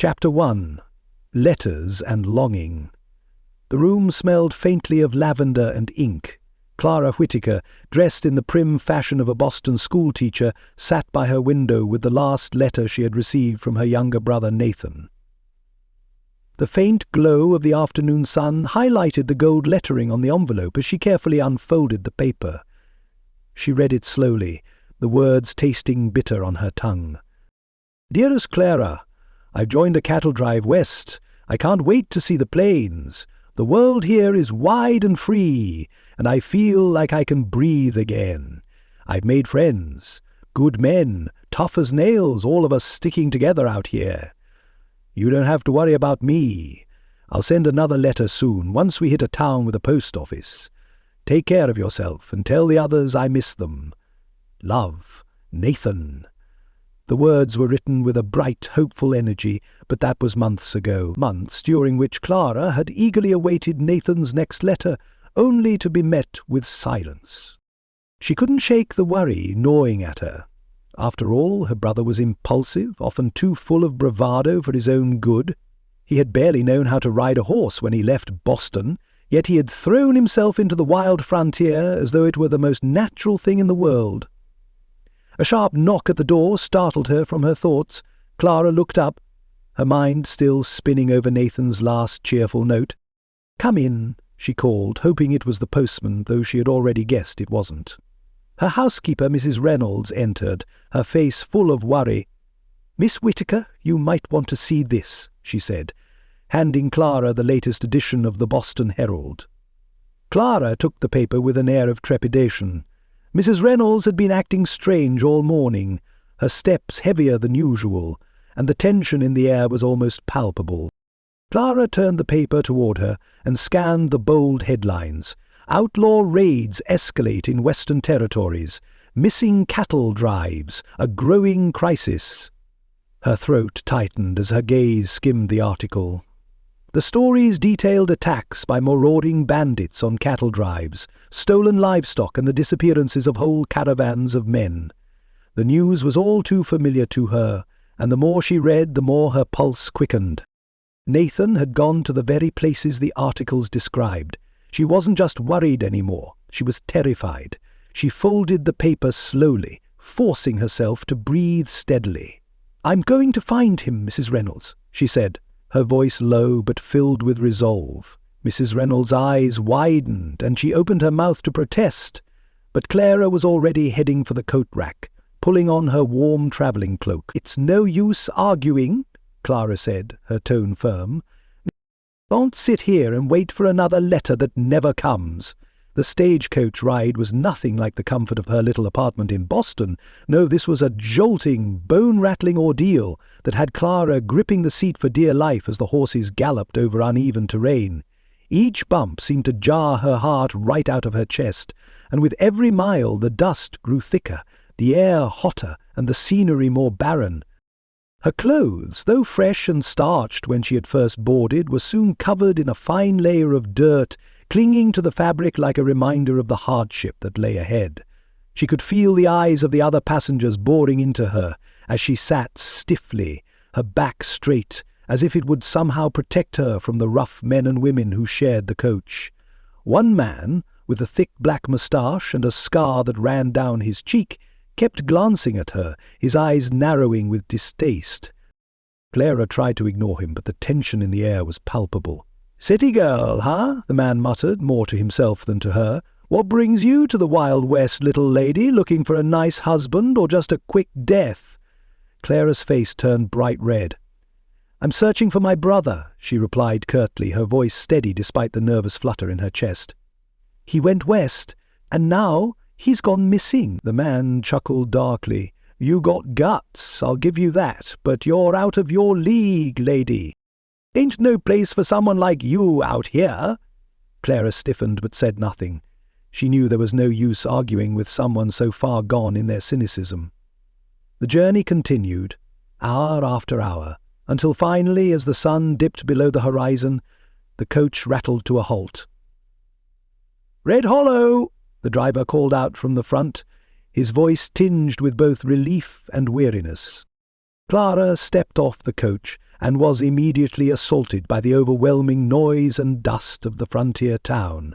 Chapter 1. Letters and Longing. The room smelled faintly of lavender and ink. Clara Whittaker, dressed in the prim fashion of a Boston schoolteacher, sat by her window with the last letter she had received from her younger brother Nathan. The faint glow of the afternoon sun highlighted the gold lettering on the envelope as she carefully unfolded the paper. She read it slowly, the words tasting bitter on her tongue. "Dearest Clara, I've joined a cattle drive west. I can't wait to see the plains. The world here is wide and free, and I feel like I can breathe again. I've made friends, good men, tough as nails, all of us sticking together out here. You don't have to worry about me. I'll send another letter soon, once we hit a town with a post office. Take care of yourself, and tell the others I miss them. Love, Nathan." The words were written with a bright, hopeful energy, but that was months ago, months during which Clara had eagerly awaited Nathan's next letter, only to be met with silence. She couldn't shake the worry gnawing at her. After all, her brother was impulsive, often too full of bravado for his own good. He had barely known how to ride a horse when he left Boston, yet he had thrown himself into the wild frontier as though it were the most natural thing in the world. A sharp knock at the door startled her from her thoughts. Clara looked up, her mind still spinning over Nathan's last cheerful note. "Come in," she called, hoping it was the postman, though she had already guessed it wasn't. Her housekeeper, Mrs. Reynolds, entered, her face full of worry. "Miss Whittaker, you might want to see this," she said, handing Clara the latest edition of the Boston Herald. Clara took the paper with an air of trepidation. Mrs. Reynolds had been acting strange all morning, her steps heavier than usual, and the tension in the air was almost palpable. Clara turned the paper toward her and scanned the bold headlines. "Outlaw raids escalate in Western Territories. Missing cattle drives. A growing crisis." Her throat tightened as her gaze skimmed the article. The stories detailed attacks by marauding bandits on cattle drives, stolen livestock and the disappearances of whole caravans of men. The news was all too familiar to her, and the more she read, the more her pulse quickened. Nathan had gone to the very places the articles described. She wasn't just worried anymore, she was terrified. She folded the paper slowly, forcing herself to breathe steadily. "I'm going to find him, Mrs. Reynolds," she said, her voice low but filled with resolve. Mrs. Reynolds' eyes widened, and she opened her mouth to protest, but Clara was already heading for the coat rack, pulling on her warm travelling cloak. "It's no use arguing," Clara said, her tone firm. "Don't sit here and wait for another letter that never comes." The stagecoach ride was nothing like the comfort of her little apartment in Boston. No, this was a jolting, bone-rattling ordeal that had Clara gripping the seat for dear life as the horses galloped over uneven terrain. Each bump seemed to jar her heart right out of her chest, and with every mile the dust grew thicker, the air hotter, and the scenery more barren. Her clothes, though fresh and starched when she had first boarded, were soon covered in a fine layer of dirt, clinging to the fabric like a reminder of the hardship that lay ahead. She could feel the eyes of the other passengers boring into her as she sat stiffly, her back straight, as if it would somehow protect her from the rough men and women who shared the coach. One man, with a thick black moustache and a scar that ran down his cheek, kept glancing at her, his eyes narrowing with distaste. Clara tried to ignore him, but the tension in the air was palpable. "City girl, huh?" the man muttered, more to himself than to her. "What brings you to the Wild West, little lady, looking for a nice husband or just a quick death?" Clara's face turned bright red. "I'm searching for my brother," she replied curtly, her voice steady despite the nervous flutter in her chest. "He went west, and now he's gone missing." The man chuckled darkly. "You got guts, I'll give you that, but you're out of your league, lady. Ain't no place for someone like you out here." Clara stiffened but said nothing. She knew there was no use arguing with someone so far gone in their cynicism. The journey continued, hour after hour, until finally, as the sun dipped below the horizon, the coach rattled to a halt. "Red Hollow!" the driver called out from the front, his voice tinged with both relief and weariness. Clara stepped off the coach and was immediately assaulted by the overwhelming noise and dust of the frontier town.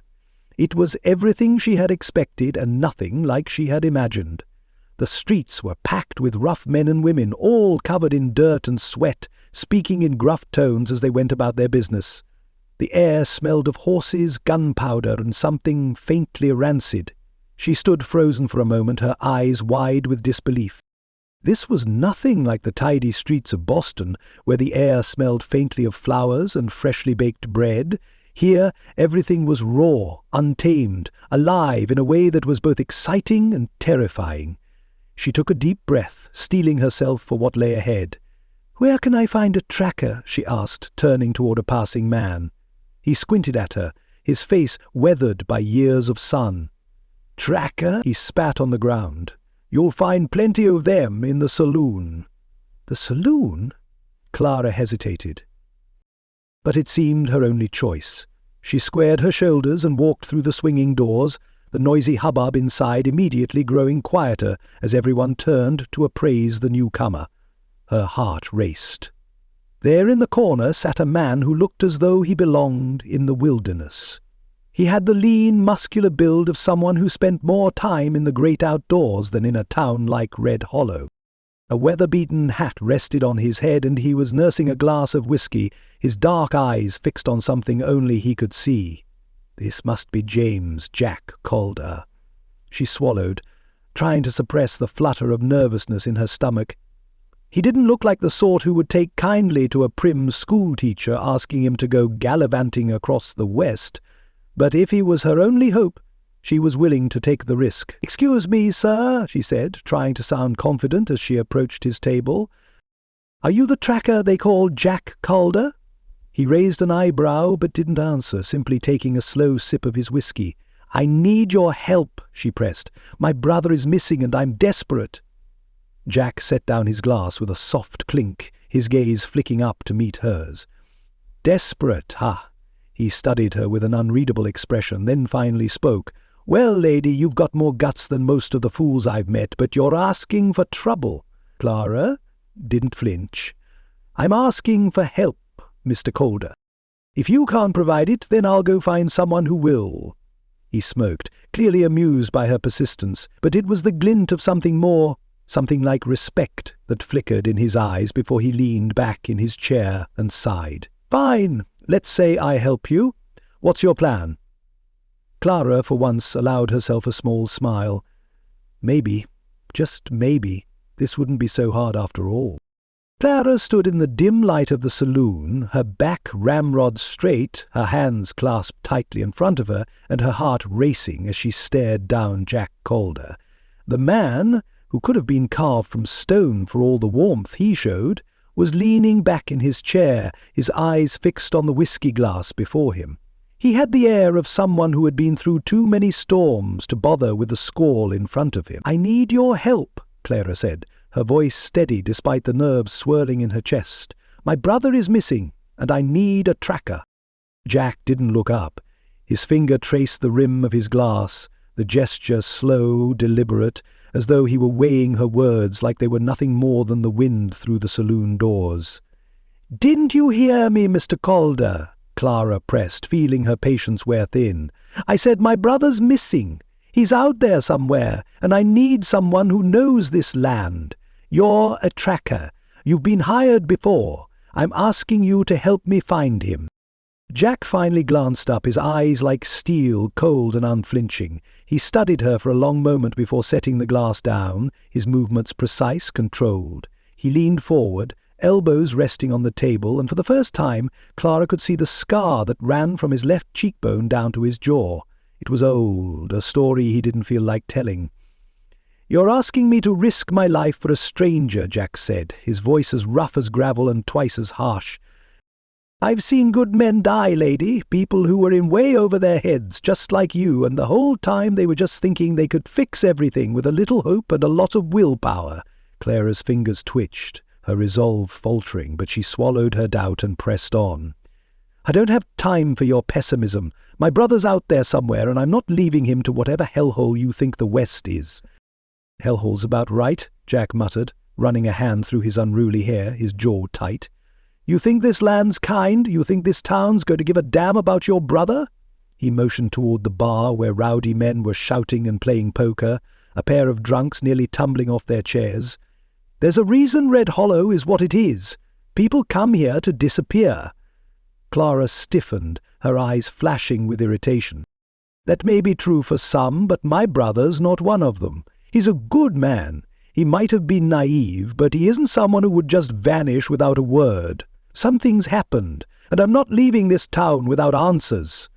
It was everything she had expected and nothing like she had imagined. The streets were packed with rough men and women, all covered in dirt and sweat, speaking in gruff tones as they went about their business. The air smelled of horses, gunpowder, and something faintly rancid. She stood frozen for a moment, her eyes wide with disbelief. This was nothing like the tidy streets of Boston, where the air smelled faintly of flowers and freshly baked bread. Here everything was raw, untamed, alive in a way that was both exciting and terrifying. She took a deep breath, steeling herself for what lay ahead. "Where can I find a tracker?" she asked, turning toward a passing man. He squinted at her, his face weathered by years of sun. "Tracker?" He spat on the ground. "You'll find plenty of them in the saloon." "The saloon?" Clara hesitated. But it seemed her only choice. She squared her shoulders and walked through the swinging doors, the noisy hubbub inside immediately growing quieter as everyone turned to appraise the newcomer. Her heart raced. There in the corner sat a man who looked as though he belonged in the wilderness. He had the lean, muscular build of someone who spent more time in the great outdoors than in a town like Red Hollow. A weather-beaten hat rested on his head, and he was nursing a glass of whiskey, his dark eyes fixed on something only he could see. This must be Jack Calder. She swallowed, trying to suppress the flutter of nervousness in her stomach. He didn't look like the sort who would take kindly to a prim schoolteacher asking him to go gallivanting across the West, but if he was her only hope, she was willing to take the risk. "Excuse me, sir," she said, trying to sound confident as she approached his table. "Are you the tracker they call Jack Calder?" He raised an eyebrow but didn't answer, simply taking a slow sip of his whiskey. "I need your help," she pressed. "My brother is missing and I'm desperate." Jack set down his glass with a soft clink, his gaze flicking up to meet hers. "Desperate, ha!" He studied her with an unreadable expression, then finally spoke. "Well, lady, you've got more guts than most of the fools I've met, but you're asking for trouble." Clara didn't flinch. "I'm asking for help, Mr. Calder. If you can't provide it, then I'll go find someone who will." He smoked, clearly amused by her persistence, but it was the glint of something more, something like respect, that flickered in his eyes before he leaned back in his chair and sighed. "Fine. Let's say I help you. What's your plan?" Clara, for once, allowed herself a small smile. Maybe, just maybe, this wouldn't be so hard after all. Clara stood in the dim light of the saloon, her back ramrod straight, her hands clasped tightly in front of her, and her heart racing as she stared down Jack Calder. The man, who could have been carved from stone for all the warmth he showed, was leaning back in his chair, his eyes fixed on the whiskey glass before him. He had the air of someone who had been through too many storms to bother with the squall in front of him. "I need your help," Clara said, her voice steady despite the nerves swirling in her chest. "My brother is missing, and I need a tracker." Jack didn't look up. His finger traced the rim of his glass, the gesture slow, deliberate, as though he were weighing her words like they were nothing more than the wind through the saloon doors. "Didn't you hear me, Mr. Calder?" Clara pressed, feeling her patience wear thin. "I said my brother's missing. He's out there somewhere, and I need someone who knows this land. You're a tracker. You've been hired before. I'm asking you to help me find him." Jack finally glanced up, his eyes like steel, cold and unflinching. He studied her for a long moment before setting the glass down, his movements precise, controlled. He leaned forward, elbows resting on the table, and for the first time Clara could see the scar that ran from his left cheekbone down to his jaw. It was old, a story he didn't feel like telling. "You're asking me to risk my life for a stranger," Jack said, his voice as rough as gravel and twice as harsh. "I've seen good men die, lady, people who were in way over their heads, just like you, and the whole time they were just thinking they could fix everything with a little hope and a lot of willpower." Clara's fingers twitched, her resolve faltering, but she swallowed her doubt and pressed on. "I don't have time for your pessimism. My brother's out there somewhere, and I'm not leaving him to whatever hellhole you think the West is." "Hellhole's about right," Jack muttered, running a hand through his unruly hair, his jaw tight. You think this land's kind? You think this town's going to give a damn about your brother?" He motioned toward the bar where rowdy men were shouting and playing poker, a pair of drunks nearly tumbling off their chairs. "There's a reason Red Hollow is what it is. People come here to disappear." Clara stiffened, her eyes flashing with irritation. "That may be true for some, but my brother's not one of them. He's a good man. He might have been naive, but he isn't someone who would just vanish without a word. Something's happened, and I'm not leaving this town without answers."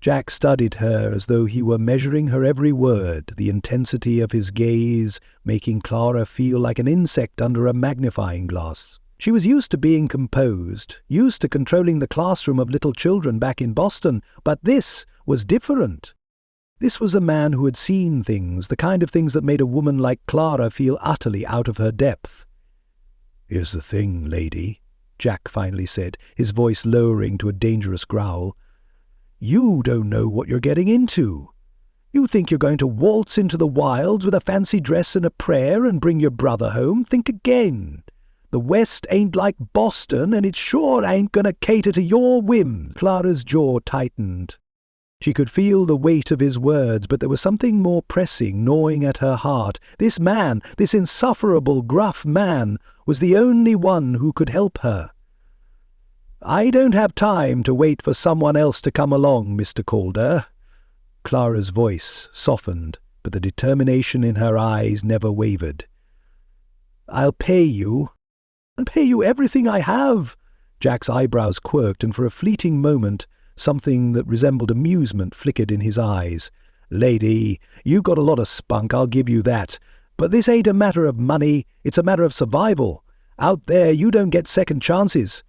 Jack studied her as though he were measuring her every word, the intensity of his gaze making Clara feel like an insect under a magnifying glass. She was used to being composed, used to controlling the classroom of little children back in Boston, but this was different. This was a man who had seen things, the kind of things that made a woman like Clara feel utterly out of her depth. "Here's the thing, lady," Jack finally said, his voice lowering to a dangerous growl. "You don't know what you're getting into. You think you're going to waltz into the wilds with a fancy dress and a prayer and bring your brother home? Think again. The West ain't like Boston, and it sure ain't going to cater to your whims." Clara's jaw tightened. She could feel the weight of his words, but there was something more pressing, gnawing at her heart. This man, this insufferable, gruff man, was the only one who could help her. "I don't have time to wait for someone else to come along, Mr. Calder." Clara's voice softened, but the determination in her eyes never wavered. "I'll pay you. I'll pay you everything I have." Jack's eyebrows quirked, and for a fleeting moment something that resembled amusement flickered in his eyes. "Lady, you got a lot of spunk, I'll give you that. But this ain't a matter of money, it's a matter of survival. Out there you don't get second chances.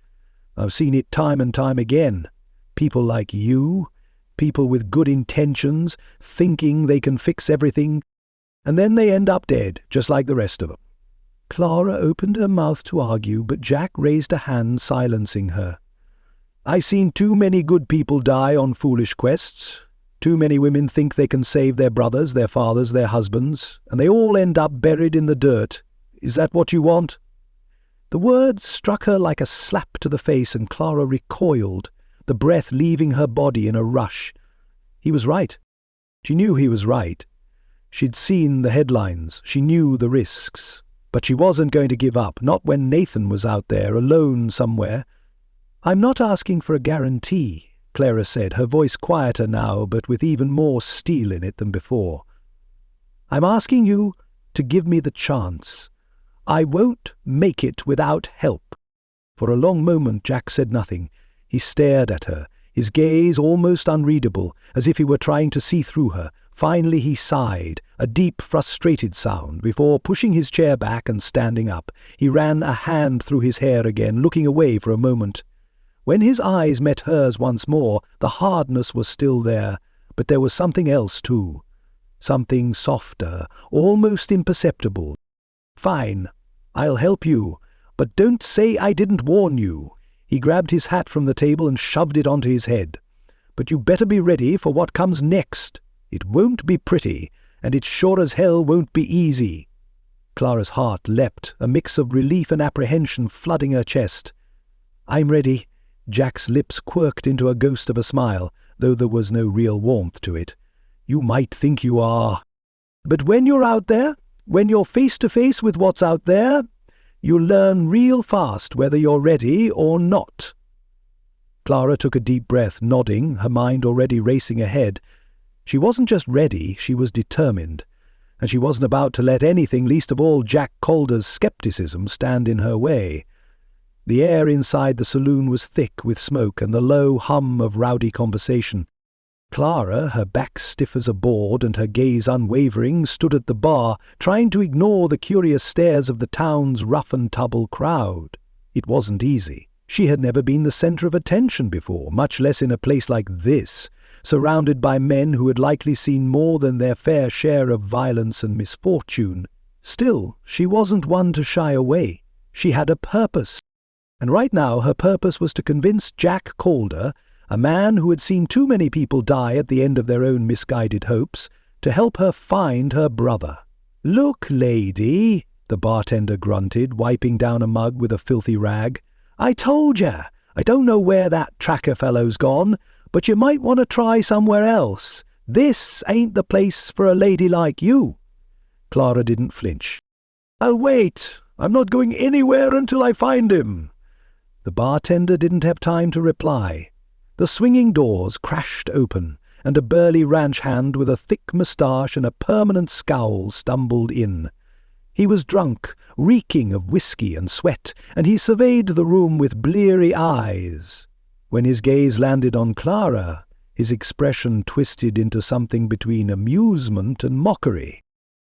I've seen it time and time again. People like you, people with good intentions, thinking they can fix everything, and then they end up dead, just like the rest of them." Clara opened her mouth to argue, but Jack raised a hand silencing her. "I've seen too many good people die on foolish quests. Too many women think they can save their brothers, their fathers, their husbands, and they all end up buried in the dirt. Is that what you want?" The words struck her like a slap to the face, and Clara recoiled, the breath leaving her body in a rush. He was right. She knew he was right. She'd seen the headlines. She knew the risks. But she wasn't going to give up, not when Nathan was out there, alone somewhere. "I'm not asking for a guarantee," Clara said, her voice quieter now, but with even more steel in it than before. "I'm asking you to give me the chance. I won't make it without help." For a long moment Jack said nothing. He stared at her, his gaze almost unreadable, as if he were trying to see through her. Finally he sighed, a deep, frustrated sound, before pushing his chair back and standing up. He ran a hand through his hair again, looking away for a moment. When his eyes met hers once more, the hardness was still there, but there was something else too. Something softer, almost imperceptible. "Fine, I'll help you, but don't say I didn't warn you." He grabbed his hat from the table and shoved it onto his head. "But you better be ready for what comes next. It won't be pretty, and it sure as hell won't be easy." Clara's heart leapt, a mix of relief and apprehension flooding her chest. "I'm ready." Jack's lips quirked into a ghost of a smile, though there was no real warmth to it. "You might think you are. But when you're out there, when you're face to face with what's out there, you'll learn real fast whether you're ready or not." Clara took a deep breath, nodding, her mind already racing ahead. She wasn't just ready, she was determined, and she wasn't about to let anything, least of all Jack Calder's skepticism, stand in her way. The air inside the saloon was thick with smoke and the low hum of rowdy conversation. Clara, her back stiff as a board and her gaze unwavering, stood at the bar, trying to ignore the curious stares of the town's rough-and-tumble crowd. It wasn't easy. She had never been the centre of attention before, much less in a place like this, surrounded by men who had likely seen more than their fair share of violence and misfortune. Still, she wasn't one to shy away. She had a purpose. And right now her purpose was to convince Jack Calder, a man who had seen too many people die at the end of their own misguided hopes, to help her find her brother. "Look, lady," the bartender grunted, wiping down a mug with a filthy rag. "I told ya, I don't know where that tracker fellow's gone, but you might want to try somewhere else. This ain't the place for a lady like you." Clara didn't flinch. "I'll wait. I'm not going anywhere until I find him." The bartender didn't have time to reply. The swinging doors crashed open, and a burly ranch hand with a thick moustache and a permanent scowl stumbled in. He was drunk, reeking of whiskey and sweat, and he surveyed the room with bleary eyes. When his gaze landed on Clara, his expression twisted into something between amusement and mockery.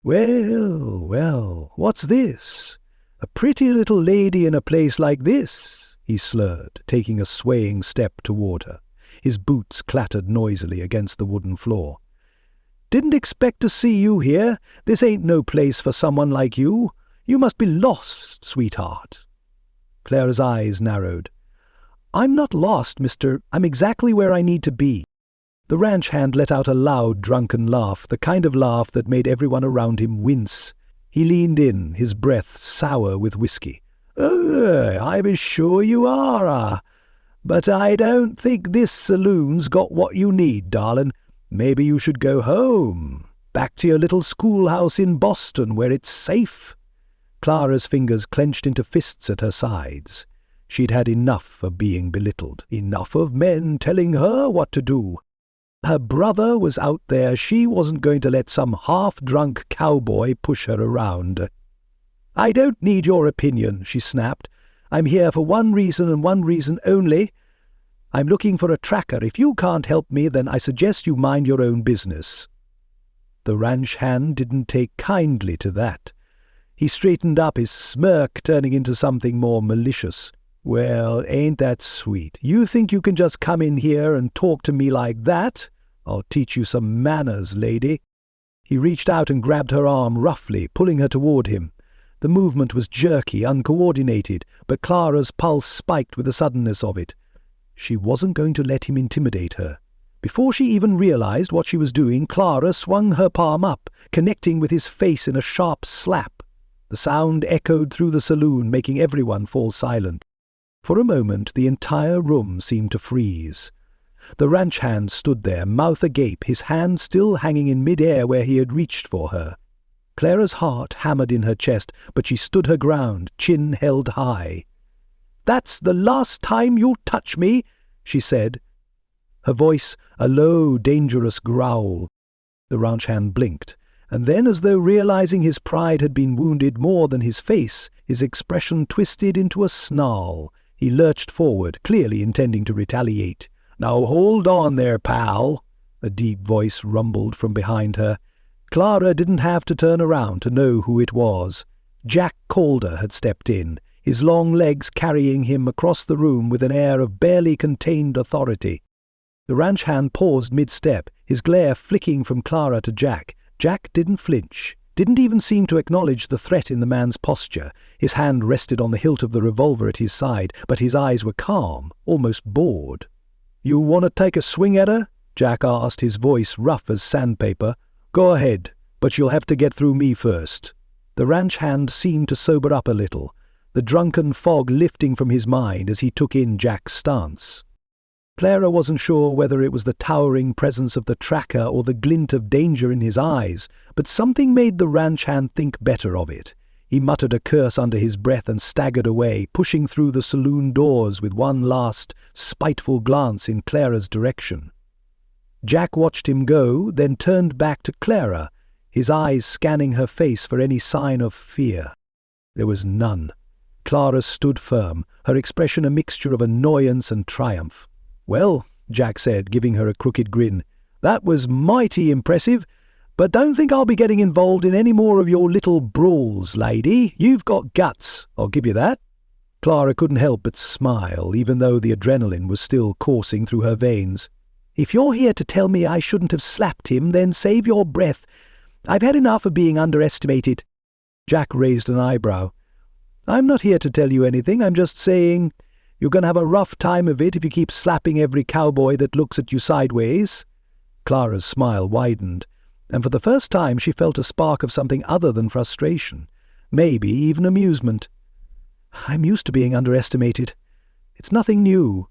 "Well, well, what's this? A pretty little lady in a place like this," he slurred, taking a swaying step toward her. His boots clattered noisily against the wooden floor. "Didn't expect to see you here. This ain't no place for someone like you. You must be lost, sweetheart." Clara's eyes narrowed. "I'm not lost, mister. I'm exactly where I need to be." The ranch hand let out a loud, drunken laugh, the kind of laugh that made everyone around him wince. He leaned in, his breath sour with whiskey. I'm sure you are. But I don't think this saloon's got what you need, darling. Maybe you should go home, back to your little schoolhouse in Boston where it's safe." Clara's fingers clenched into fists at her sides. She'd had enough of being belittled, enough of men telling her what to do. Her brother was out there. She wasn't going to let some half-drunk cowboy push her around. "I don't need your opinion," she snapped. "I'm here for one reason and one reason only. I'm looking for a tracker. If you can't help me, then I suggest you mind your own business." The ranch hand didn't take kindly to that. He straightened up, his smirk turning into something more malicious. "Well, ain't that sweet? You think you can just come in here and talk to me like that? I'll teach you some manners, lady." He reached out and grabbed her arm roughly, pulling her toward him. The movement was jerky, uncoordinated, but Clara's pulse spiked with the suddenness of it. She wasn't going to let him intimidate her. Before she even realized what she was doing, Clara swung her palm up, connecting with his face in a sharp slap. The sound echoed through the saloon, making everyone fall silent. For a moment, the entire room seemed to freeze. The ranch hand stood there, mouth agape, his hand still hanging in mid-air where he had reached for her. Clara's heart hammered in her chest, but she stood her ground, chin held high. "That's the last time you'll touch me," she said. Her voice a low, dangerous growl. The ranch hand blinked, and then, as though realizing his pride had been wounded more than his face, his expression twisted into a snarl. He lurched forward, clearly intending to retaliate. "Now hold on there, pal," a deep voice rumbled from behind her. Clara didn't have to turn around to know who it was. Jack Calder had stepped in, his long legs carrying him across the room with an air of barely contained authority. The ranch hand paused mid-step, his glare flicking from Clara to Jack. Jack didn't flinch, didn't even seem to acknowledge the threat in the man's posture. His hand rested on the hilt of the revolver at his side, but his eyes were calm, almost bored. "You want to take a swing at her?" Jack asked, his voice rough as sandpaper. "Go ahead, but you'll have to get through me first." The ranch hand seemed to sober up a little, the drunken fog lifting from his mind as he took in Jack's stance. Clara wasn't sure whether it was the towering presence of the tracker or the glint of danger in his eyes, but something made the ranch hand think better of it. He muttered a curse under his breath and staggered away, pushing through the saloon doors with one last, spiteful glance in Clara's direction. Jack watched him go, then turned back to Clara, his eyes scanning her face for any sign of fear. There was none. Clara stood firm, her expression a mixture of annoyance and triumph. "Well," Jack said, giving her a crooked grin, "that was mighty impressive, but don't think I'll be getting involved in any more of your little brawls, lady. You've got guts, I'll give you that." Clara couldn't help but smile, even though the adrenaline was still coursing through her veins. "If you're here to tell me I shouldn't have slapped him, then save your breath. I've had enough of being underestimated." Jack raised an eyebrow. "I'm not here to tell you anything. I'm just saying you're going to have a rough time of it if you keep slapping every cowboy that looks at you sideways." Clara's smile widened, and for the first time she felt a spark of something other than frustration, maybe even amusement. "I'm used to being underestimated. It's nothing new."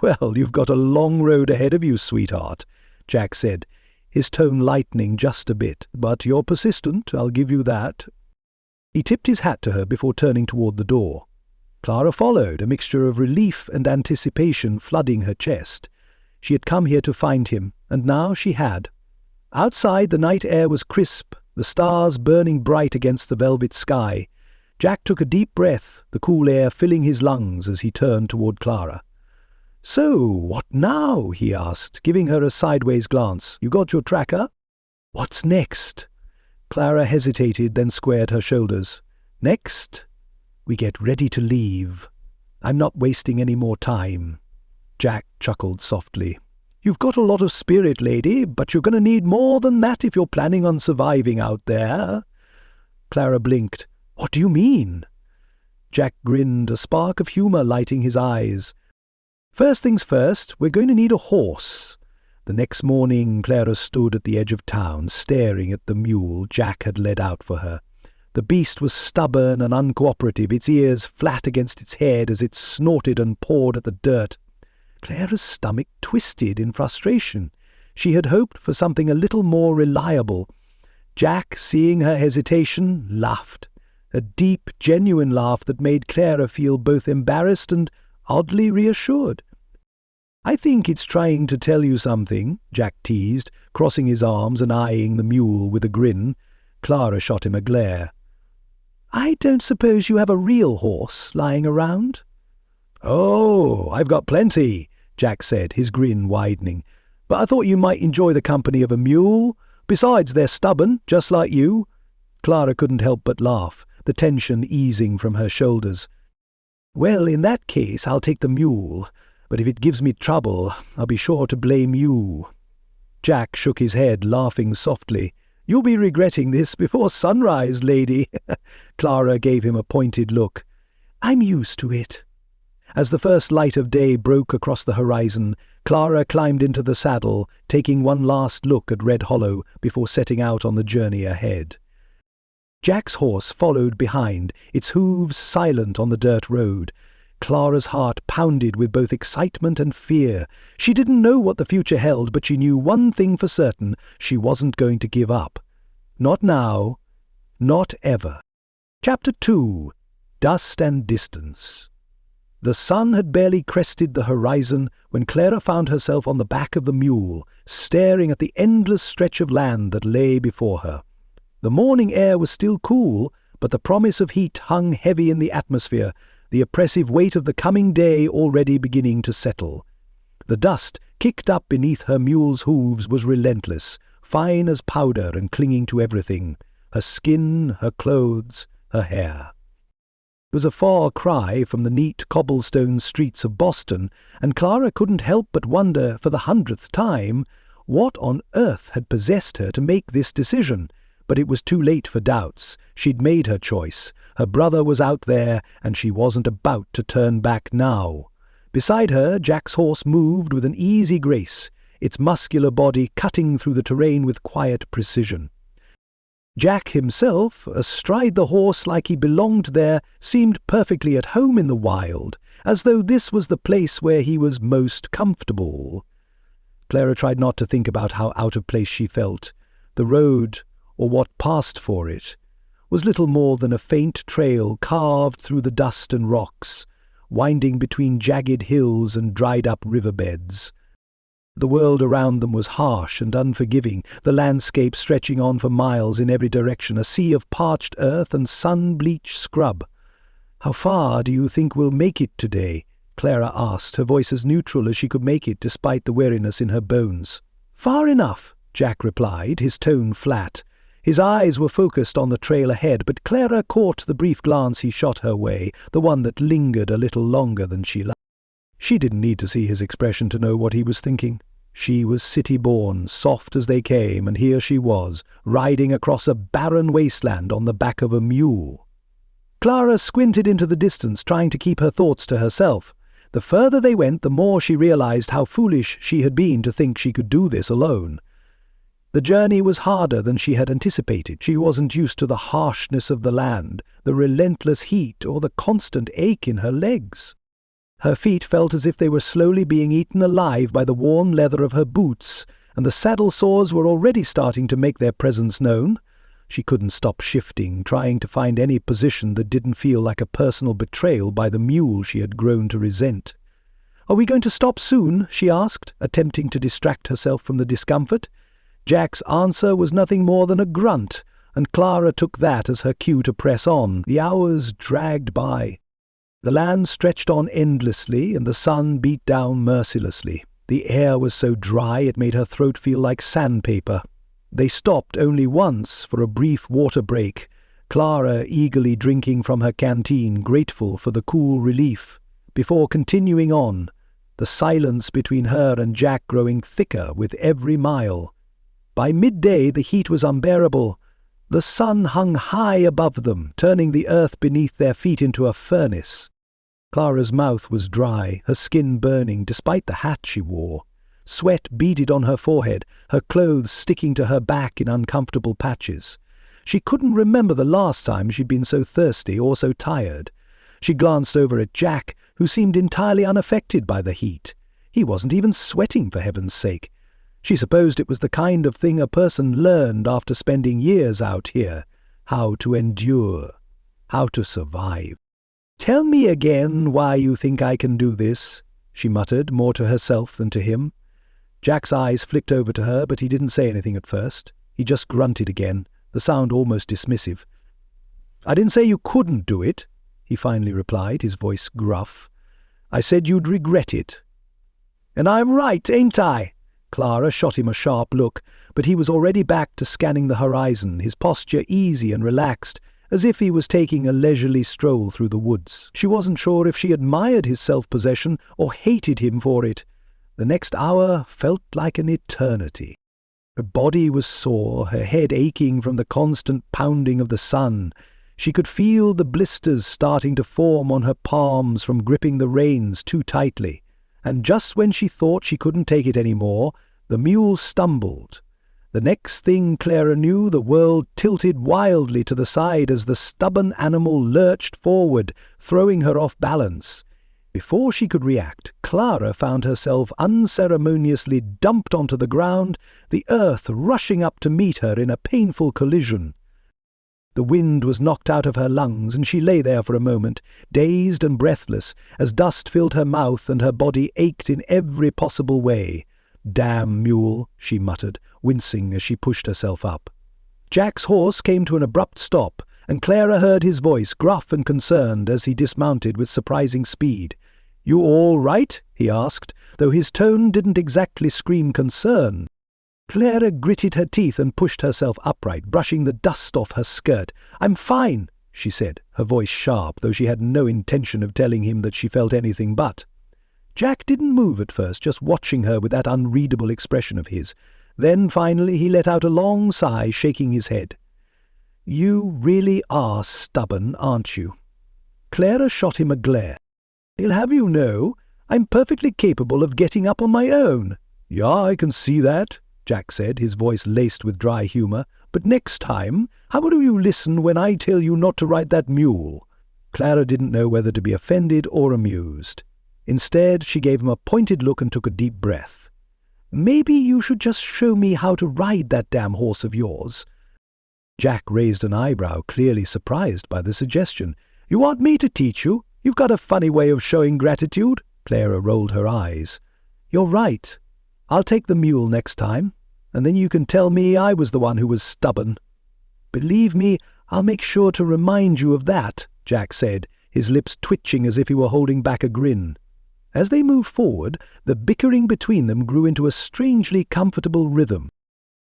"Well, you've got a long road ahead of you, sweetheart," Jack said, his tone lightening just a bit. "But you're persistent, I'll give you that." He tipped his hat to her before turning toward the door. Clara followed, a mixture of relief and anticipation flooding her chest. She had come here to find him, and now she had. Outside, the night air was crisp, the stars burning bright against the velvet sky. Jack took a deep breath, the cool air filling his lungs as he turned toward Clara. "So, what now?" he asked, giving her a sideways glance. "You got your tracker?" "What's next?" Clara hesitated, then squared her shoulders. "Next? We get ready to leave. I'm not wasting any more time." Jack chuckled softly. "You've got a lot of spirit, lady, but you're going to need more than that if you're planning on surviving out there." Clara blinked. "What do you mean?" Jack grinned, a spark of humour lighting his eyes. "First things first, we're going to need a horse." The next morning, Clara stood at the edge of town, staring at the mule Jack had led out for her. The beast was stubborn and uncooperative, its ears flat against its head as it snorted and pawed at the dirt. Clara's stomach twisted in frustration. She had hoped for something a little more reliable. Jack, seeing her hesitation, laughed. A deep, genuine laugh that made Clara feel both embarrassed and oddly reassured. "I think it's trying to tell you something," Jack teased, crossing his arms and eyeing the mule with a grin. Clara shot him a glare. "I don't suppose you have a real horse lying around?" "Oh, I've got plenty," Jack said, his grin widening. "But I thought you might enjoy the company of a mule. Besides, they're stubborn, just like you." Clara couldn't help but laugh, the tension easing from her shoulders. "Well, in that case, I'll take the mule. But if it gives me trouble, I'll be sure to blame you." Jack shook his head, laughing softly. "You'll be regretting this before sunrise, lady." Clara gave him a pointed look. "I'm used to it." As the first light of day broke across the horizon, Clara climbed into the saddle, taking one last look at Red Hollow before setting out on the journey ahead. Jack's horse followed behind, its hooves silent on the dirt road. Clara's heart pounded with both excitement and fear. She didn't know what the future held, but she knew one thing for certain: she wasn't going to give up. Not now. Not ever. Chapter 2. Dust and Distance. The sun had barely crested the horizon when Clara found herself on the back of the mule, staring at the endless stretch of land that lay before her. The morning air was still cool, but the promise of heat hung heavy in the atmosphere, the oppressive weight of the coming day already beginning to settle. The dust kicked up beneath her mule's hooves was relentless, fine as powder and clinging to everything: her skin, her clothes, her hair. It was a far cry from the neat cobblestone streets of Boston, and Clara couldn't help but wonder, for the 100th time, what on earth had possessed her to make this decision. But it was too late for doubts. She'd made her choice. Her brother was out there, and she wasn't about to turn back now. Beside her, Jack's horse moved with an easy grace, its muscular body cutting through the terrain with quiet precision. Jack himself, astride the horse like he belonged there, seemed perfectly at home in the wild, as though this was the place where he was most comfortable. Clara tried not to think about how out of place she felt. The road, or what passed for it, was little more than a faint trail carved through the dust and rocks, winding between jagged hills and dried-up riverbeds. The world around them was harsh and unforgiving, the landscape stretching on for miles in every direction, a sea of parched earth and sun-bleached scrub. "How far do you think we'll make it today?" Clara asked, her voice as neutral as she could make it despite the weariness in her bones. "Far enough," Jack replied, his tone flat. His eyes were focused on the trail ahead, but Clara caught the brief glance he shot her way, the one that lingered a little longer than she liked. She didn't need to see his expression to know what he was thinking. She was city-born, soft as they came, and here she was, riding across a barren wasteland on the back of a mule. Clara squinted into the distance, trying to keep her thoughts to herself. The further they went, the more she realized how foolish she had been to think she could do this alone. The journey was harder than she had anticipated. She wasn't used to the harshness of the land, the relentless heat, or the constant ache in her legs. Her feet felt as if they were slowly being eaten alive by the warm leather of her boots, and the saddle sores were already starting to make their presence known. She couldn't stop shifting, trying to find any position that didn't feel like a personal betrayal by the mule she had grown to resent. "Are we going to stop soon?" she asked, attempting to distract herself from the discomfort. Jack's answer was nothing more than a grunt, and Clara took that as her cue to press on. The hours dragged by. The land stretched on endlessly, and the sun beat down mercilessly. The air was so dry it made her throat feel like sandpaper. They stopped only once for a brief water break, Clara eagerly drinking from her canteen, grateful for the cool relief, before continuing on, the silence between her and Jack growing thicker with every mile. By midday the heat was unbearable. The sun hung high above them, turning the earth beneath their feet into a furnace. Clara's mouth was dry, her skin burning despite the hat she wore. Sweat beaded on her forehead, her clothes sticking to her back in uncomfortable patches. She couldn't remember the last time she'd been so thirsty or so tired. She glanced over at Jack, who seemed entirely unaffected by the heat. He wasn't even sweating, for heaven's sake. She supposed it was the kind of thing a person learned after spending years out here. How to endure. How to survive. "Tell me again why you think I can do this," she muttered, more to herself than to him. Jack's eyes flicked over to her, but he didn't say anything at first. He just grunted again, the sound almost dismissive. "I didn't say you couldn't do it," he finally replied, his voice gruff. "I said you'd regret it." "And I'm right, ain't I?" Clara shot him a sharp look, but he was already back to scanning the horizon, his posture easy and relaxed, as if he was taking a leisurely stroll through the woods. She wasn't sure if she admired his self-possession or hated him for it. The next hour felt like an eternity. Her body was sore, her head aching from the constant pounding of the sun. She could feel the blisters starting to form on her palms from gripping the reins too tightly. And just when she thought she couldn't take it any more, the mule stumbled. The next thing Clara knew, the world tilted wildly to the side as the stubborn animal lurched forward, throwing her off balance. Before she could react, Clara found herself unceremoniously dumped onto the ground, the earth rushing up to meet her in a painful collision. The wind was knocked out of her lungs, and she lay there for a moment, dazed and breathless, as dust filled her mouth and her body ached in every possible way. "Damn mule," she muttered, wincing as she pushed herself up. Jack's horse came to an abrupt stop, and Clara heard his voice, gruff and concerned, as he dismounted with surprising speed. "You all right?" he asked, though his tone didn't exactly scream concern. Clara gritted her teeth and pushed herself upright, brushing the dust off her skirt. "I'm fine," she said, her voice sharp, though she had no intention of telling him that she felt anything but. Jack didn't move at first, just watching her with that unreadable expression of his. Then, finally, he let out a long sigh, shaking his head. "You really are stubborn, aren't you?" Clara shot him a glare. "I'll have you know, I'm perfectly capable of getting up on my own." "Yeah, I can see that," Jack said, his voice laced with dry humour. "But next time, how about you listen when I tell you not to ride that mule?" Clara didn't know whether to be offended or amused. Instead, she gave him a pointed look and took a deep breath. "Maybe you should just show me how to ride that damn horse of yours." Jack raised an eyebrow, clearly surprised by the suggestion. "You want me to teach you? You've got a funny way of showing gratitude." Clara rolled her eyes. "You're right. I'll take the mule next time, and then you can tell me I was the one who was stubborn." "Believe me, I'll make sure to remind you of that," Jack said, his lips twitching as if he were holding back a grin. As they moved forward, the bickering between them grew into a strangely comfortable rhythm.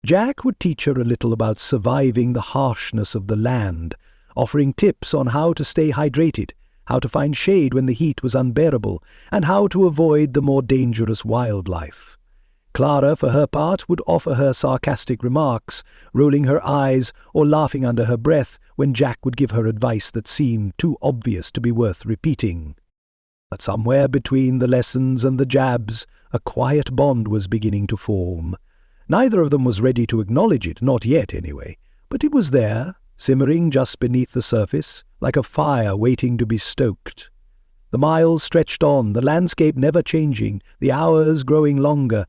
Jack would teach her a little about surviving the harshness of the land, offering tips on how to stay hydrated, how to find shade when the heat was unbearable, and how to avoid the more dangerous wildlife. Clara, for her part, would offer her sarcastic remarks, rolling her eyes or laughing under her breath when Jack would give her advice that seemed too obvious to be worth repeating. But somewhere between the lessons and the jabs, a quiet bond was beginning to form. Neither of them was ready to acknowledge it, not yet anyway, but it was there, simmering just beneath the surface, like a fire waiting to be stoked. The miles stretched on, the landscape never changing, the hours growing longer.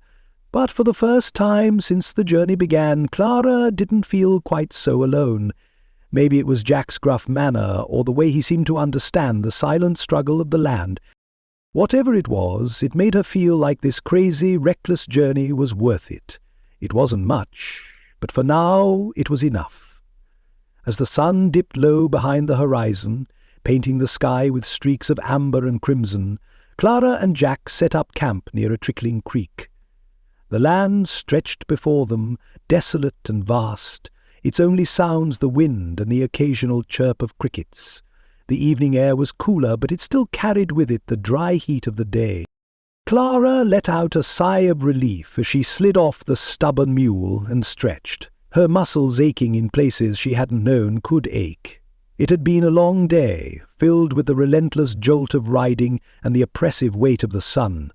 But for the first time since the journey began, Clara didn't feel quite so alone. Maybe it was Jack's gruff manner, or the way he seemed to understand the silent struggle of the land. Whatever it was, it made her feel like this crazy, reckless journey was worth it. It wasn't much, but for now it was enough. As the sun dipped low behind the horizon, painting the sky with streaks of amber and crimson, Clara and Jack set up camp near a trickling creek. The land stretched before them, desolate and vast, its only sounds the wind and the occasional chirp of crickets. The evening air was cooler, but it still carried with it the dry heat of the day. Clara let out a sigh of relief as she slid off the stubborn mule and stretched, her muscles aching in places she hadn't known could ache. It had been a long day, filled with the relentless jolt of riding and the oppressive weight of the sun.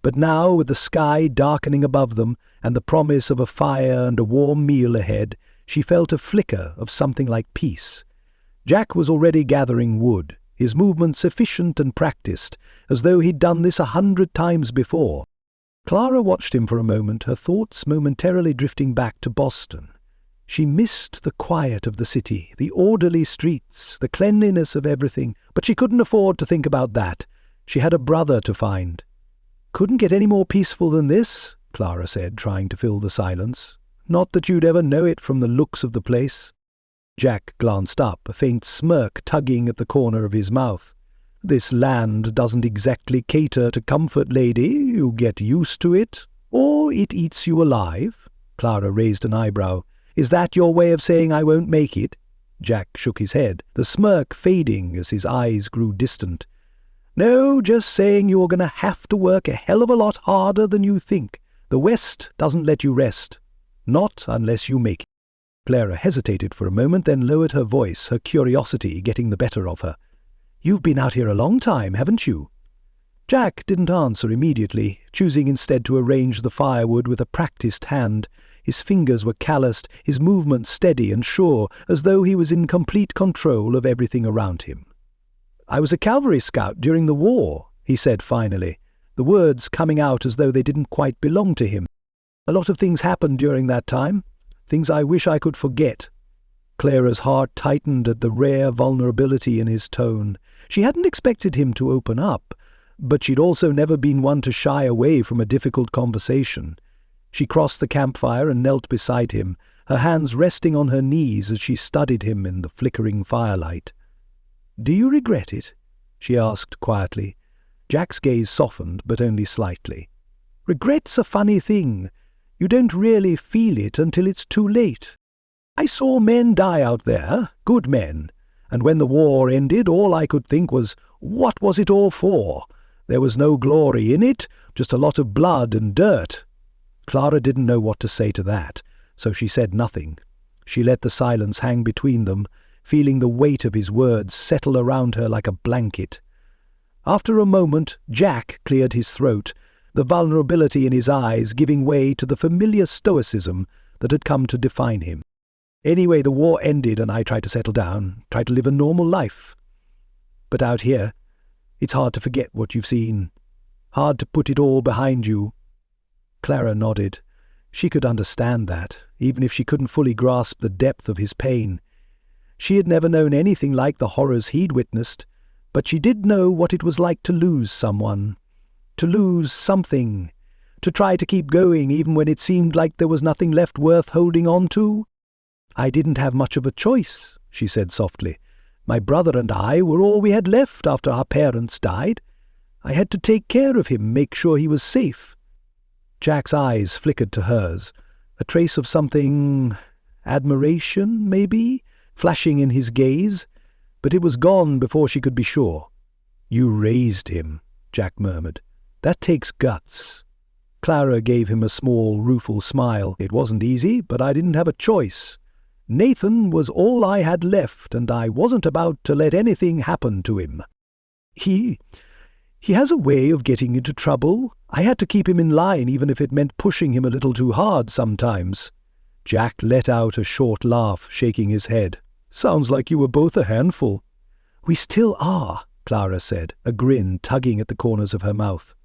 But now, with the sky darkening above them and the promise of a fire and a warm meal ahead, she felt a flicker of something like peace. Jack was already gathering wood, his movements efficient and practiced, as though he'd done this 100 times before. Clara watched him for a moment, her thoughts momentarily drifting back to Boston. She missed the quiet of the city, the orderly streets, the cleanliness of everything, but she couldn't afford to think about that. She had a brother to find. "Couldn't get any more peaceful than this," Clara said, trying to fill the silence. "Not that you'd ever know it from the looks of the place." Jack glanced up, a faint smirk tugging at the corner of his mouth. "This land doesn't exactly cater to comfort, lady. You get used to it, or it eats you alive." Clara raised an eyebrow. "Is that your way of saying I won't make it?" Jack shook his head, the smirk fading as his eyes grew distant. "No, just saying you're going to have to work a hell of a lot harder than you think. The West doesn't let you rest. Not unless you make it." Clara hesitated for a moment, then lowered her voice, her curiosity getting the better of her. "You've been out here a long time, haven't you?" Jack didn't answer immediately, choosing instead to arrange the firewood with a practised hand. His fingers were calloused, his movements steady and sure, as though he was in complete control of everything around him. "I was a cavalry scout during the war," he said finally, the words coming out as though they didn't quite belong to him. "A lot of things happened during that time. Things I wish I could forget." Clara's heart tightened at the rare vulnerability in his tone. She hadn't expected him to open up, but she'd also never been one to shy away from a difficult conversation. She crossed the campfire and knelt beside him, her hands resting on her knees as she studied him in the flickering firelight. "Do you regret it?" she asked quietly. Jack's gaze softened, but only slightly. "Regret's a funny thing. You don't really feel it until it's too late. I saw men die out there, good men, and when the war ended, all I could think was, what was it all for? There was no glory in it, just a lot of blood and dirt." Clara didn't know what to say to that, so she said nothing. She let the silence hang between them, feeling the weight of his words settle around her like a blanket. After a moment, Jack cleared his throat, the vulnerability in his eyes giving way to the familiar stoicism that had come to define him. "Anyway, the war ended and I tried to settle down, tried to live a normal life. But out here, it's hard to forget what you've seen. Hard to put it all behind you." Clara nodded. She could understand that, even if she couldn't fully grasp the depth of his pain. She had never known anything like the horrors he'd witnessed, but she did know what it was like to lose someone. To lose something, to try to keep going even when it seemed like there was nothing left worth holding on to. "I didn't have much of a choice," she said softly. "My brother and I were all we had left after our parents died. I had to take care of him, make sure he was safe." Jack's eyes flickered to hers, a trace of something, admiration, maybe, flashing in his gaze, but it was gone before she could be sure. "You raised him," Jack murmured. "That takes guts." Clara gave him a small, rueful smile. "It wasn't easy, but I didn't have a choice. Nathan was all I had left, and I wasn't about to let anything happen to him. He has a way of getting into trouble. I had to keep him in line, even if it meant pushing him a little too hard sometimes." Jack let out a short laugh, shaking his head. "Sounds like you were both a handful." "We still are," Clara said, a grin tugging at the corners of her mouth.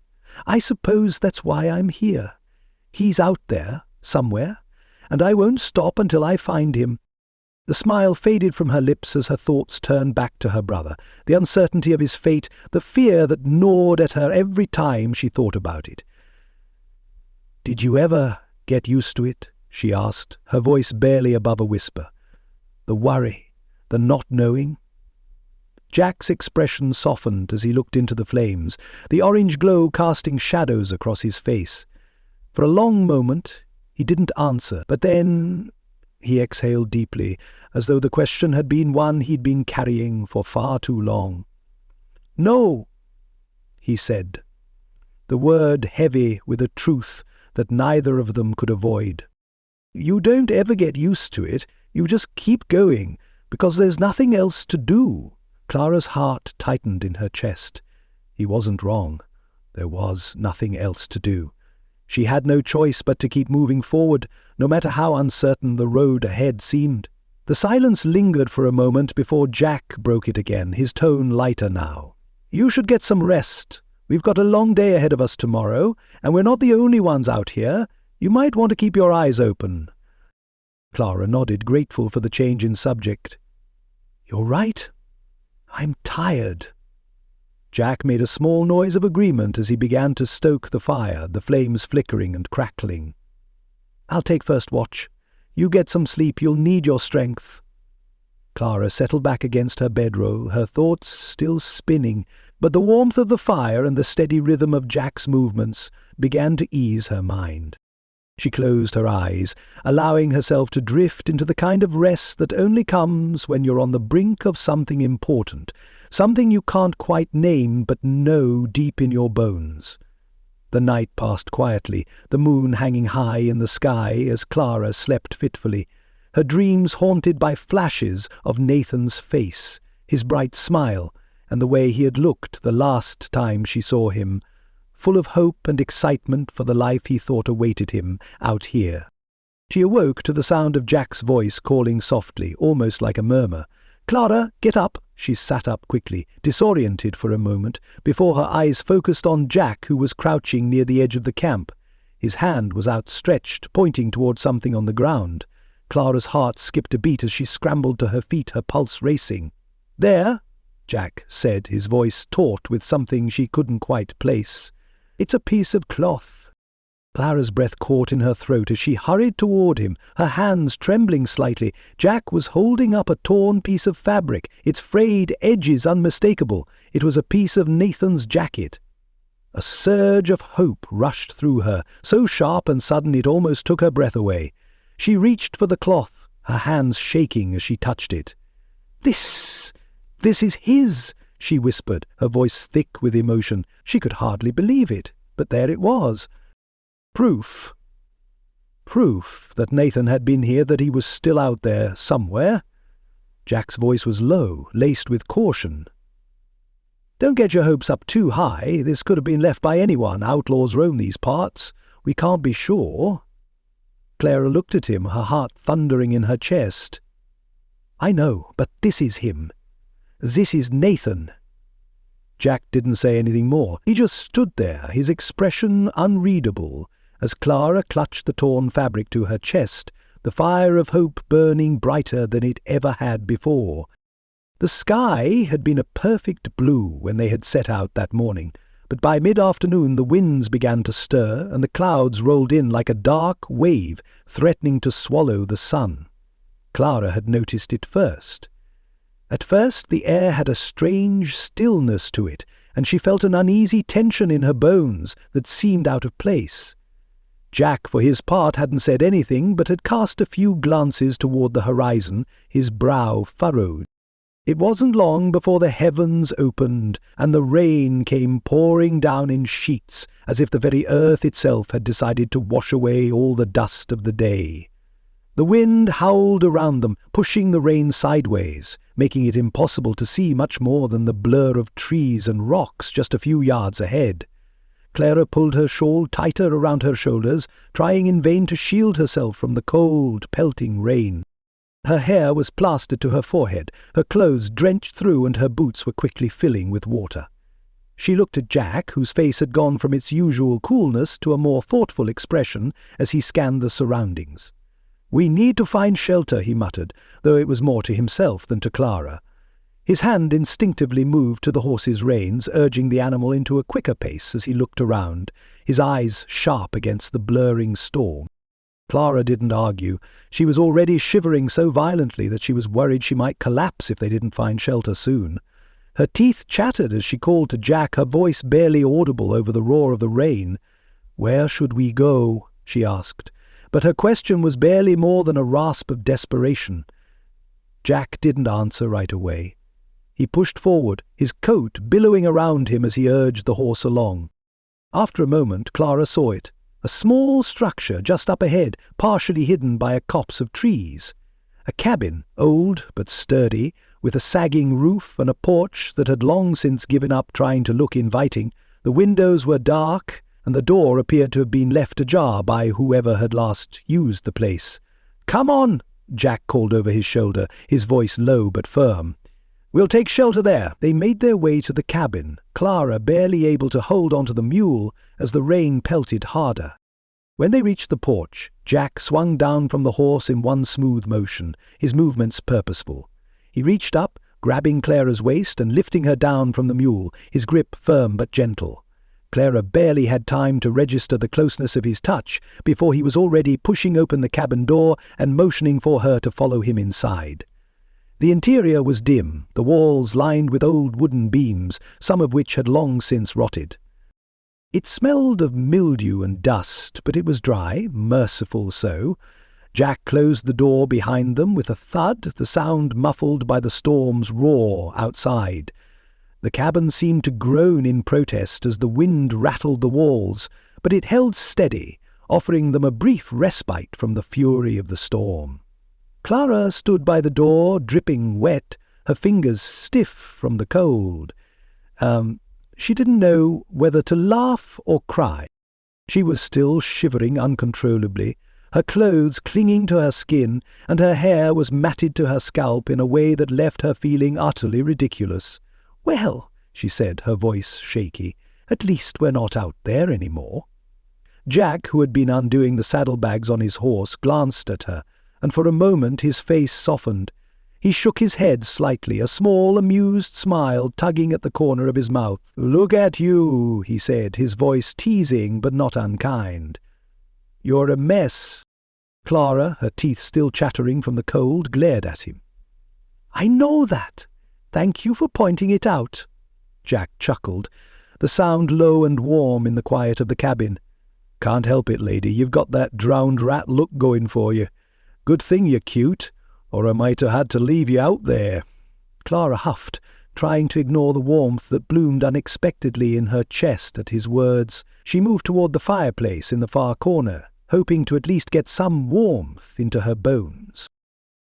"I suppose that's why I'm here. He's out there, somewhere, and I won't stop until I find him." The smile faded from her lips as her thoughts turned back to her brother, the uncertainty of his fate, the fear that gnawed at her every time she thought about it. "Did you ever get used to it?" she asked, her voice barely above a whisper. "The worry, the not knowing?" Jack's expression softened as he looked into the flames, the orange glow casting shadows across his face. For a long moment he didn't answer, but then he exhaled deeply, as though the question had been one he'd been carrying for far too long. "No," he said, the word heavy with a truth that neither of them could avoid. "You don't ever get used to it, you just keep going, because there's nothing else to do." Clara's heart tightened in her chest. He wasn't wrong. There was nothing else to do. She had no choice but to keep moving forward, no matter how uncertain the road ahead seemed. The silence lingered for a moment before Jack broke it again, his tone lighter now. "You should get some rest. We've got a long day ahead of us tomorrow, and we're not the only ones out here. You might want to keep your eyes open." Clara nodded, grateful for the change in subject. "You're right. I'm tired." Jack made a small noise of agreement as he began to stoke the fire, the flames flickering and crackling. "I'll take first watch. You get some sleep, you'll need your strength." Clara settled back against her bedroll, her thoughts still spinning, but the warmth of the fire and the steady rhythm of Jack's movements began to ease her mind. She closed her eyes, allowing herself to drift into the kind of rest that only comes when you're on the brink of something important, something you can't quite name but know deep in your bones. The night passed quietly, the moon hanging high in the sky as Clara slept fitfully, her dreams haunted by flashes of Nathan's face, his bright smile, and the way he had looked the last time she saw him, full of hope and excitement for the life he thought awaited him out here. She awoke to the sound of Jack's voice calling softly, almost like a murmur. "Clara, get up!" She sat up quickly, disoriented for a moment, before her eyes focused on Jack, who was crouching near the edge of the camp. His hand was outstretched, pointing toward something on the ground. Clara's heart skipped a beat as she scrambled to her feet, her pulse racing. "There," Jack said, his voice taut with something she couldn't quite place. "It's a piece of cloth." Clara's breath caught in her throat as she hurried toward him, her hands trembling slightly. Jack was holding up a torn piece of fabric, its frayed edges unmistakable. It was a piece of Nathan's jacket. A surge of hope rushed through her, so sharp and sudden it almost took her breath away. She reached for the cloth, her hands shaking as she touched it. This is his," she whispered, her voice thick with emotion. She could hardly believe it, but there it was. Proof that Nathan had been here, that he was still out there somewhere. Jack's voice was low, laced with caution. "Don't get your hopes up too high. This could have been left by anyone. Outlaws roam these parts. We can't be sure." Clara looked at him, her heart thundering in her chest. "I know, but this is him. This is Nathan." Jack didn't say anything more. He just stood there, his expression unreadable, as Clara clutched the torn fabric to her chest, the fire of hope burning brighter than it ever had before. The sky had been a perfect blue when they had set out that morning, but by mid-afternoon the winds began to stir and the clouds rolled in like a dark wave threatening to swallow the sun. Clara had noticed it first. At first the air had a strange stillness to it, and she felt an uneasy tension in her bones that seemed out of place. Jack, for his part, hadn't said anything, but had cast a few glances toward the horizon, his brow furrowed. It wasn't long before the heavens opened, and the rain came pouring down in sheets, as if the very earth itself had decided to wash away all the dust of the day. The wind howled around them, pushing the rain sideways, making it impossible to see much more than the blur of trees and rocks just a few yards ahead. Clara pulled her shawl tighter around her shoulders, trying in vain to shield herself from the cold, pelting rain. Her hair was plastered to her forehead, her clothes drenched through, and her boots were quickly filling with water. She looked at Jack, whose face had gone from its usual coolness to a more thoughtful expression as he scanned the surroundings. "We need to find shelter," he muttered, though it was more to himself than to Clara. His hand instinctively moved to the horse's reins, urging the animal into a quicker pace as he looked around, his eyes sharp against the blurring storm. Clara didn't argue. She was already shivering so violently that she was worried she might collapse if they didn't find shelter soon. Her teeth chattered as she called to Jack, her voice barely audible over the roar of the rain. "Where should we go?" she asked, but her question was barely more than a rasp of desperation. Jack didn't answer right away. He pushed forward, his coat billowing around him as he urged the horse along. After a moment, Clara saw it. A small structure just up ahead, partially hidden by a copse of trees. A cabin, old but sturdy, with a sagging roof and a porch that had long since given up trying to look inviting. The windows were dark, and the door appeared to have been left ajar by whoever had last used the place. "Come on!" Jack called over his shoulder, his voice low but firm. "We'll take shelter there." They made their way to the cabin, Clara barely able to hold onto the mule as the rain pelted harder. When they reached the porch, Jack swung down from the horse in one smooth motion, his movements purposeful. He reached up, grabbing Clara's waist and lifting her down from the mule, his grip firm but gentle. Clara barely had time to register the closeness of his touch before he was already pushing open the cabin door and motioning for her to follow him inside. The interior was dim, the walls lined with old wooden beams, some of which had long since rotted. It smelled of mildew and dust, but it was dry, merciful so. Jack closed the door behind them with a thud, the sound muffled by the storm's roar outside. The cabin seemed to groan in protest as the wind rattled the walls, but it held steady, offering them a brief respite from the fury of the storm. Clara stood by the door, dripping wet, her fingers stiff from the cold. She didn't know whether to laugh or cry. She was still shivering uncontrollably, her clothes clinging to her skin, and her hair was matted to her scalp in a way that left her feeling utterly ridiculous. "Well," she said, her voice shaky, "at least we're not out there any more." Jack, who had been undoing the saddlebags on his horse, glanced at her, and for a moment his face softened. He shook his head slightly, a small, amused smile tugging at the corner of his mouth. "Look at you," he said, his voice teasing but not unkind. "You're a mess." Clara, her teeth still chattering from the cold, glared at him. "I know that. Thank you for pointing it out." Jack chuckled, the sound low and warm in the quiet of the cabin. "Can't help it, lady. You've got that drowned rat look going for you. Good thing you're cute, or I might have had to leave you out there." Clara huffed, trying to ignore the warmth that bloomed unexpectedly in her chest at his words. She moved toward the fireplace in the far corner, hoping to at least get some warmth into her bones.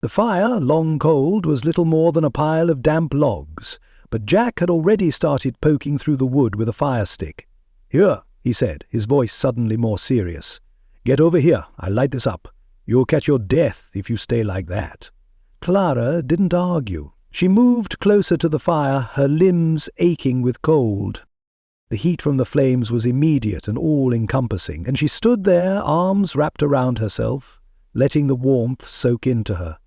The fire, long cold, was little more than a pile of damp logs, but Jack had already started poking through the wood with a fire stick. "Here," he said, his voice suddenly more serious. "Get over here, I'll light this up. You'll catch your death if you stay like that." Clara didn't argue. She moved closer to the fire, her limbs aching with cold. The heat from the flames was immediate and all-encompassing, and she stood there, arms wrapped around herself, letting the warmth soak into her.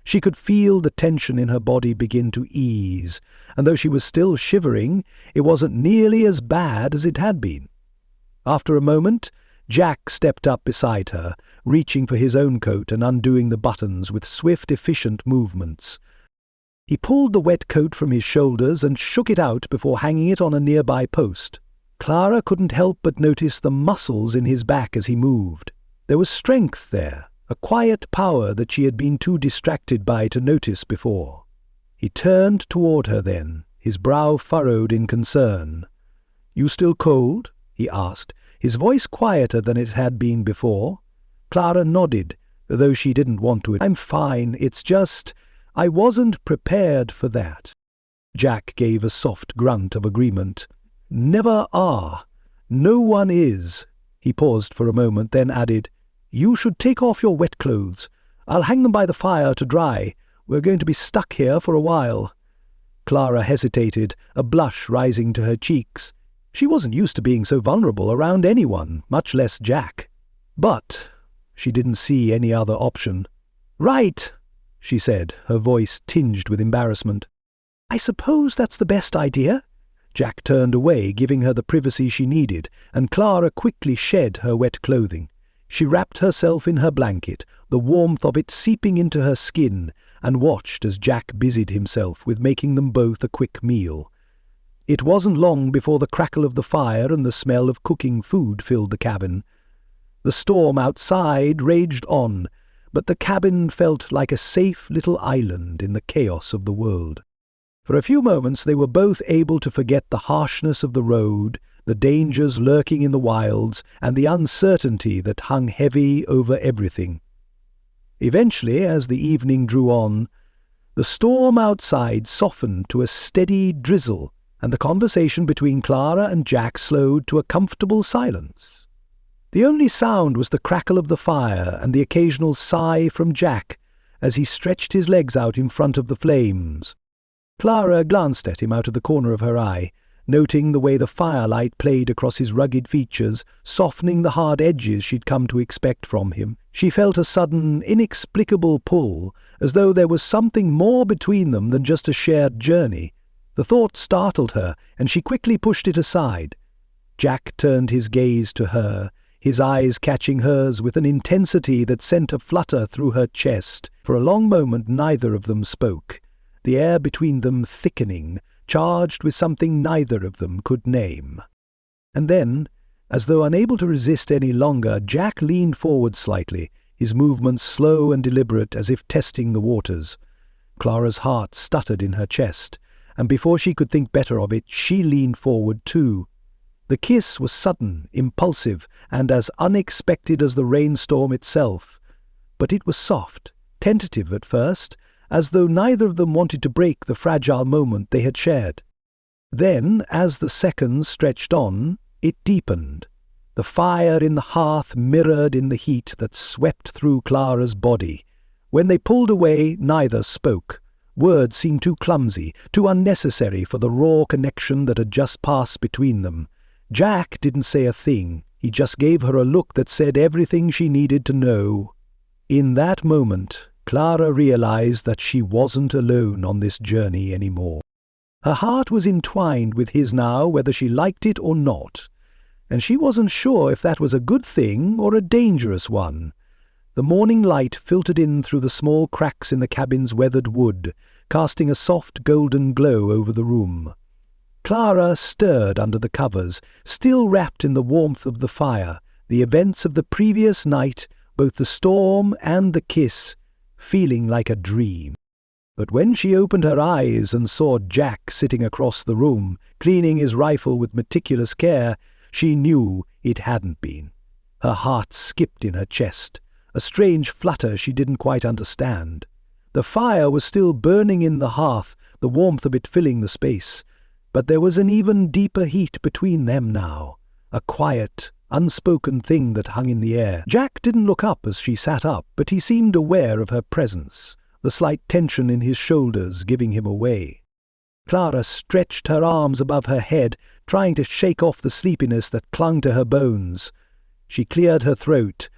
She could feel the tension in her body begin to ease, and though she was still shivering, it wasn't nearly as bad as it had been. After a moment, Jack stepped up beside her, reaching for his own coat and undoing the buttons with swift, efficient movements. He pulled the wet coat from his shoulders and shook it out before hanging it on a nearby post. Clara couldn't help but notice the muscles in his back as he moved. There was strength there, a quiet power that she had been too distracted by to notice before. He turned toward her then, his brow furrowed in concern. "You still cold?" he asked, his voice quieter than it had been before. Clara nodded, though she didn't want to. "I'm fine, it's just, I wasn't prepared for that." Jack gave a soft grunt of agreement. "Never are. No one is." He paused for a moment, then added, "You should take off your wet clothes. I'll hang them by the fire to dry. We're going to be stuck here for a while." Clara hesitated, a blush rising to her cheeks. She wasn't used to being so vulnerable around anyone, much less Jack. But she didn't see any other option. "Right," she said, her voice tinged with embarrassment. "I suppose that's the best idea." Jack turned away, giving her the privacy she needed, and Clara quickly shed her wet clothing. She wrapped herself in her blanket, the warmth of it seeping into her skin, and watched as Jack busied himself with making them both a quick meal. It wasn't long before the crackle of the fire and the smell of cooking food filled the cabin. The storm outside raged on, but the cabin felt like a safe little island in the chaos of the world. For a few moments they were both able to forget the harshness of the road, the dangers lurking in the wilds, and the uncertainty that hung heavy over everything. Eventually, as the evening drew on, the storm outside softened to a steady drizzle, and the conversation between Clara and Jack slowed to a comfortable silence. The only sound was the crackle of the fire and the occasional sigh from Jack as he stretched his legs out in front of the flames. Clara glanced at him out of the corner of her eye, noting the way the firelight played across his rugged features, softening the hard edges she'd come to expect from him. She felt a sudden, inexplicable pull, as though there was something more between them than just a shared journey. The thought startled her, and she quickly pushed it aside. Jack turned his gaze to her, his eyes catching hers with an intensity that sent a flutter through her chest. For a long moment neither of them spoke, the air between them thickening, charged with something neither of them could name. And then, as though unable to resist any longer, Jack leaned forward slightly, his movements slow and deliberate as if testing the waters. Clara's heart stuttered in her chest, and before she could think better of it, she leaned forward too. The kiss was sudden, impulsive, and as unexpected as the rainstorm itself. But it was soft, tentative at first, as though neither of them wanted to break the fragile moment they had shared. Then, as the seconds stretched on, it deepened. The fire in the hearth mirrored in the heat that swept through Clara's body. When they pulled away, neither spoke. Words seemed too clumsy, too unnecessary for the raw connection that had just passed between them. Jack didn't say a thing. He just gave her a look that said everything she needed to know. In that moment, Clara realized that she wasn't alone on this journey anymore. Her heart was entwined with his now, whether she liked it or not, and she wasn't sure if that was a good thing or a dangerous one. The morning light filtered in through the small cracks in the cabin's weathered wood, casting a soft golden glow over the room. Clara stirred under the covers, still wrapped in the warmth of the fire, the events of the previous night, both the storm and the kiss, feeling like a dream. But when she opened her eyes and saw Jack sitting across the room, cleaning his rifle with meticulous care, she knew it hadn't been. Her heart skipped in her chest, a strange flutter she didn't quite understand. The fire was still burning in the hearth, the warmth of it filling the space, but there was an even deeper heat between them now, a quiet, unspoken thing that hung in the air. Jack didn't look up as she sat up, but he seemed aware of her presence, the slight tension in his shoulders giving him away. Clara stretched her arms above her head, trying to shake off the sleepiness that clung to her bones. She cleared her throat.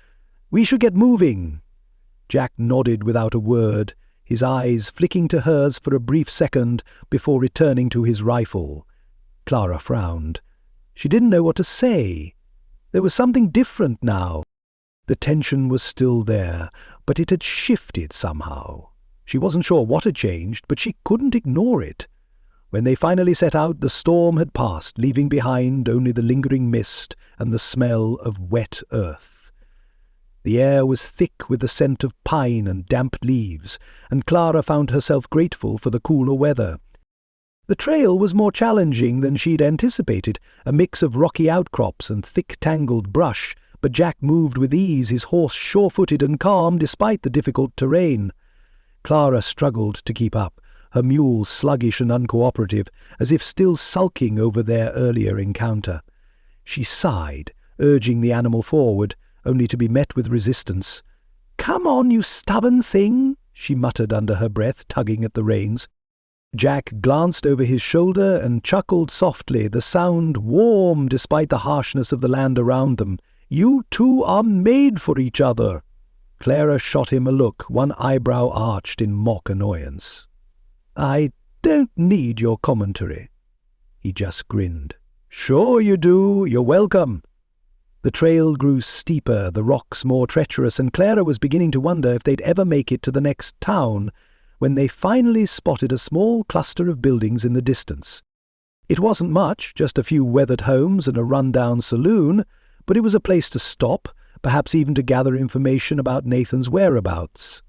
"We should get moving." Jack nodded without a word, his eyes flicking to hers for a brief second before returning to his rifle. Clara frowned. She didn't know what to say. There was something different now. The tension was still there, but it had shifted somehow. She wasn't sure what had changed, but she couldn't ignore it. When they finally set out, the storm had passed, leaving behind only the lingering mist and the smell of wet earth. The air was thick with the scent of pine and damp leaves, and Clara found herself grateful for the cooler weather. The trail was more challenging than she'd anticipated, a mix of rocky outcrops and thick tangled brush, but Jack moved with ease, his horse sure-footed and calm despite the difficult terrain. Clara struggled to keep up, her mule sluggish and uncooperative, as if still sulking over their earlier encounter. She sighed, urging the animal forward, only to be met with resistance. "Come on, you stubborn thing," she muttered under her breath, tugging at the reins. Jack glanced over his shoulder and chuckled softly, the sound warm despite the harshness of the land around them. "You two are made for each other." Clara shot him a look, one eyebrow arched in mock annoyance. "I don't need your commentary." He just grinned. "Sure you do. You're welcome." The trail grew steeper, the rocks more treacherous, and Clara was beginning to wonder if they'd ever make it to the next town, when they finally spotted a small cluster of buildings in the distance. It wasn't much, just a few weathered homes and a run-down saloon, but it was a place to stop, perhaps even to gather information about Nathan's whereabouts.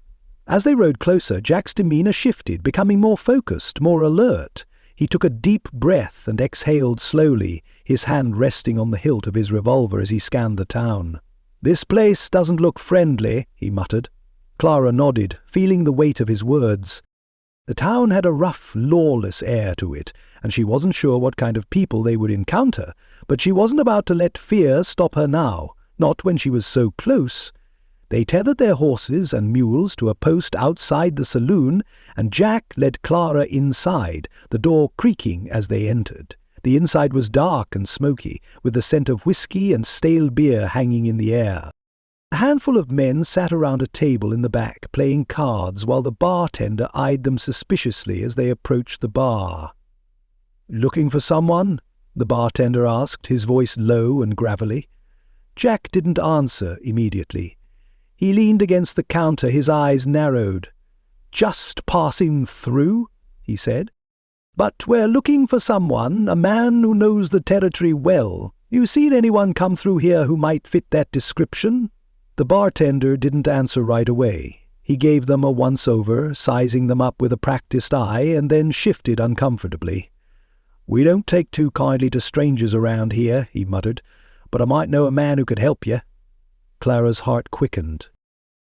As they rode closer, Jack's demeanor shifted, becoming more focused, more alert. He took a deep breath and exhaled slowly, his hand resting on the hilt of his revolver as he scanned the town. "This place doesn't look friendly," he muttered. Clara nodded, feeling the weight of his words. The town had a rough, lawless air to it, and she wasn't sure what kind of people they would encounter, but she wasn't about to let fear stop her now, not when she was so close. They tethered their horses and mules to a post outside the saloon, and Jack led Clara inside, the door creaking as they entered. The inside was dark and smoky, with the scent of whiskey and stale beer hanging in the air. A handful of men sat around a table in the back, playing cards, while the bartender eyed them suspiciously as they approached the bar. "Looking for someone?" the bartender asked, his voice low and gravelly. Jack didn't answer immediately. He leaned against the counter, his eyes narrowed. "Just passing through," he said. "But we're looking for someone, a man who knows the territory well. You seen anyone come through here who might fit that description?" The bartender didn't answer right away. He gave them a once-over, sizing them up with a practiced eye, and then shifted uncomfortably. "We don't take too kindly to strangers around here," he muttered, "but I might know a man who could help you." Clara's heart quickened.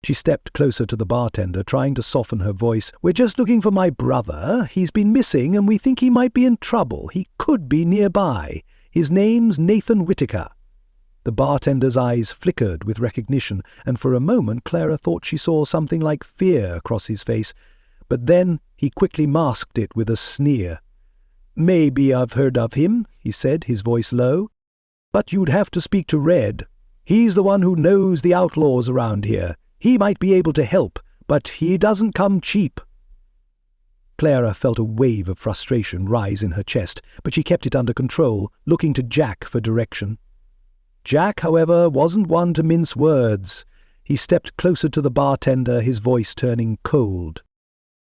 She stepped closer to the bartender, trying to soften her voice. "We're just looking for my brother. He's been missing, and we think he might be in trouble. He could be nearby. His name's Nathan Whitaker." The bartender's eyes flickered with recognition, and for a moment Clara thought she saw something like fear across his face, but then he quickly masked it with a sneer. "Maybe I've heard of him," he said, his voice low. "But you'd have to speak to Red. He's the one who knows the outlaws around here. He might be able to help, but he doesn't come cheap." Clara felt a wave of frustration rise in her chest, but she kept it under control, looking to Jack for direction. Jack, however, wasn't one to mince words. He stepped closer to the bartender, his voice turning cold.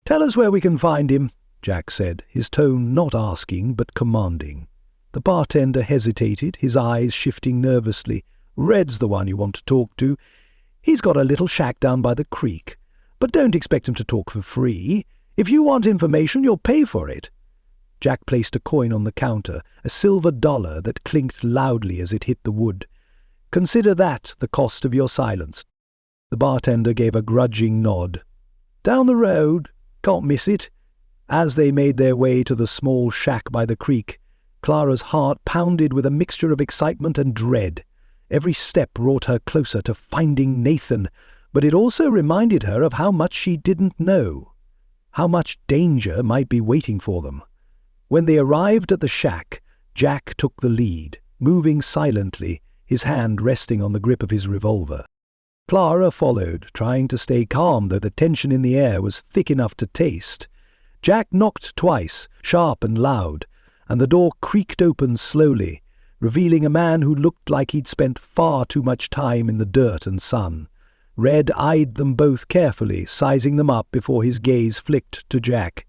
"Tell us where we can find him," Jack said, his tone not asking but commanding. The bartender hesitated, his eyes shifting nervously. "Red's the one you want to talk to. He's got a little shack down by the creek. But don't expect him to talk for free. If you want information, you'll pay for it." Jack placed a coin on the counter, a silver dollar that clinked loudly as it hit the wood. "Consider that the cost of your silence." The bartender gave a grudging nod. "Down the road. Can't miss it." As they made their way to the small shack by the creek, Clara's heart pounded with a mixture of excitement and dread. Every step brought her closer to finding Nathan, but it also reminded her of how much she didn't know, how much danger might be waiting for them. When they arrived at the shack, Jack took the lead, moving silently, his hand resting on the grip of his revolver. Clara followed, trying to stay calm, though the tension in the air was thick enough to taste. Jack knocked twice, sharp and loud, and the door creaked open slowly, revealing a man who looked like he'd spent far too much time in the dirt and sun. Red eyed them both carefully, sizing them up before his gaze flicked to Jack,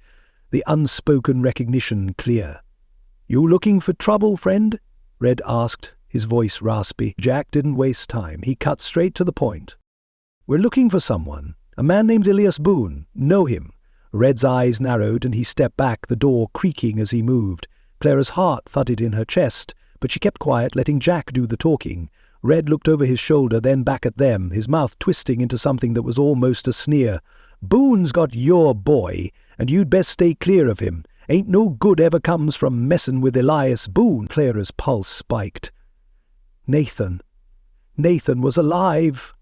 the unspoken recognition clear. "You looking for trouble, friend?" Red asked, his voice raspy. Jack didn't waste time. He cut straight to the point. "We're looking for someone. A man named Elias Boone. Know him." Red's eyes narrowed and he stepped back, the door creaking as he moved. Clara's heart thudded in her chest, but she kept quiet, letting Jack do the talking. Red looked over his shoulder, then back at them, his mouth twisting into something that was almost a sneer. "Boone's got your boy, and you'd best stay clear of him. Ain't no good ever comes from messin' with Elias Boone." Clara's pulse spiked. Nathan was alive.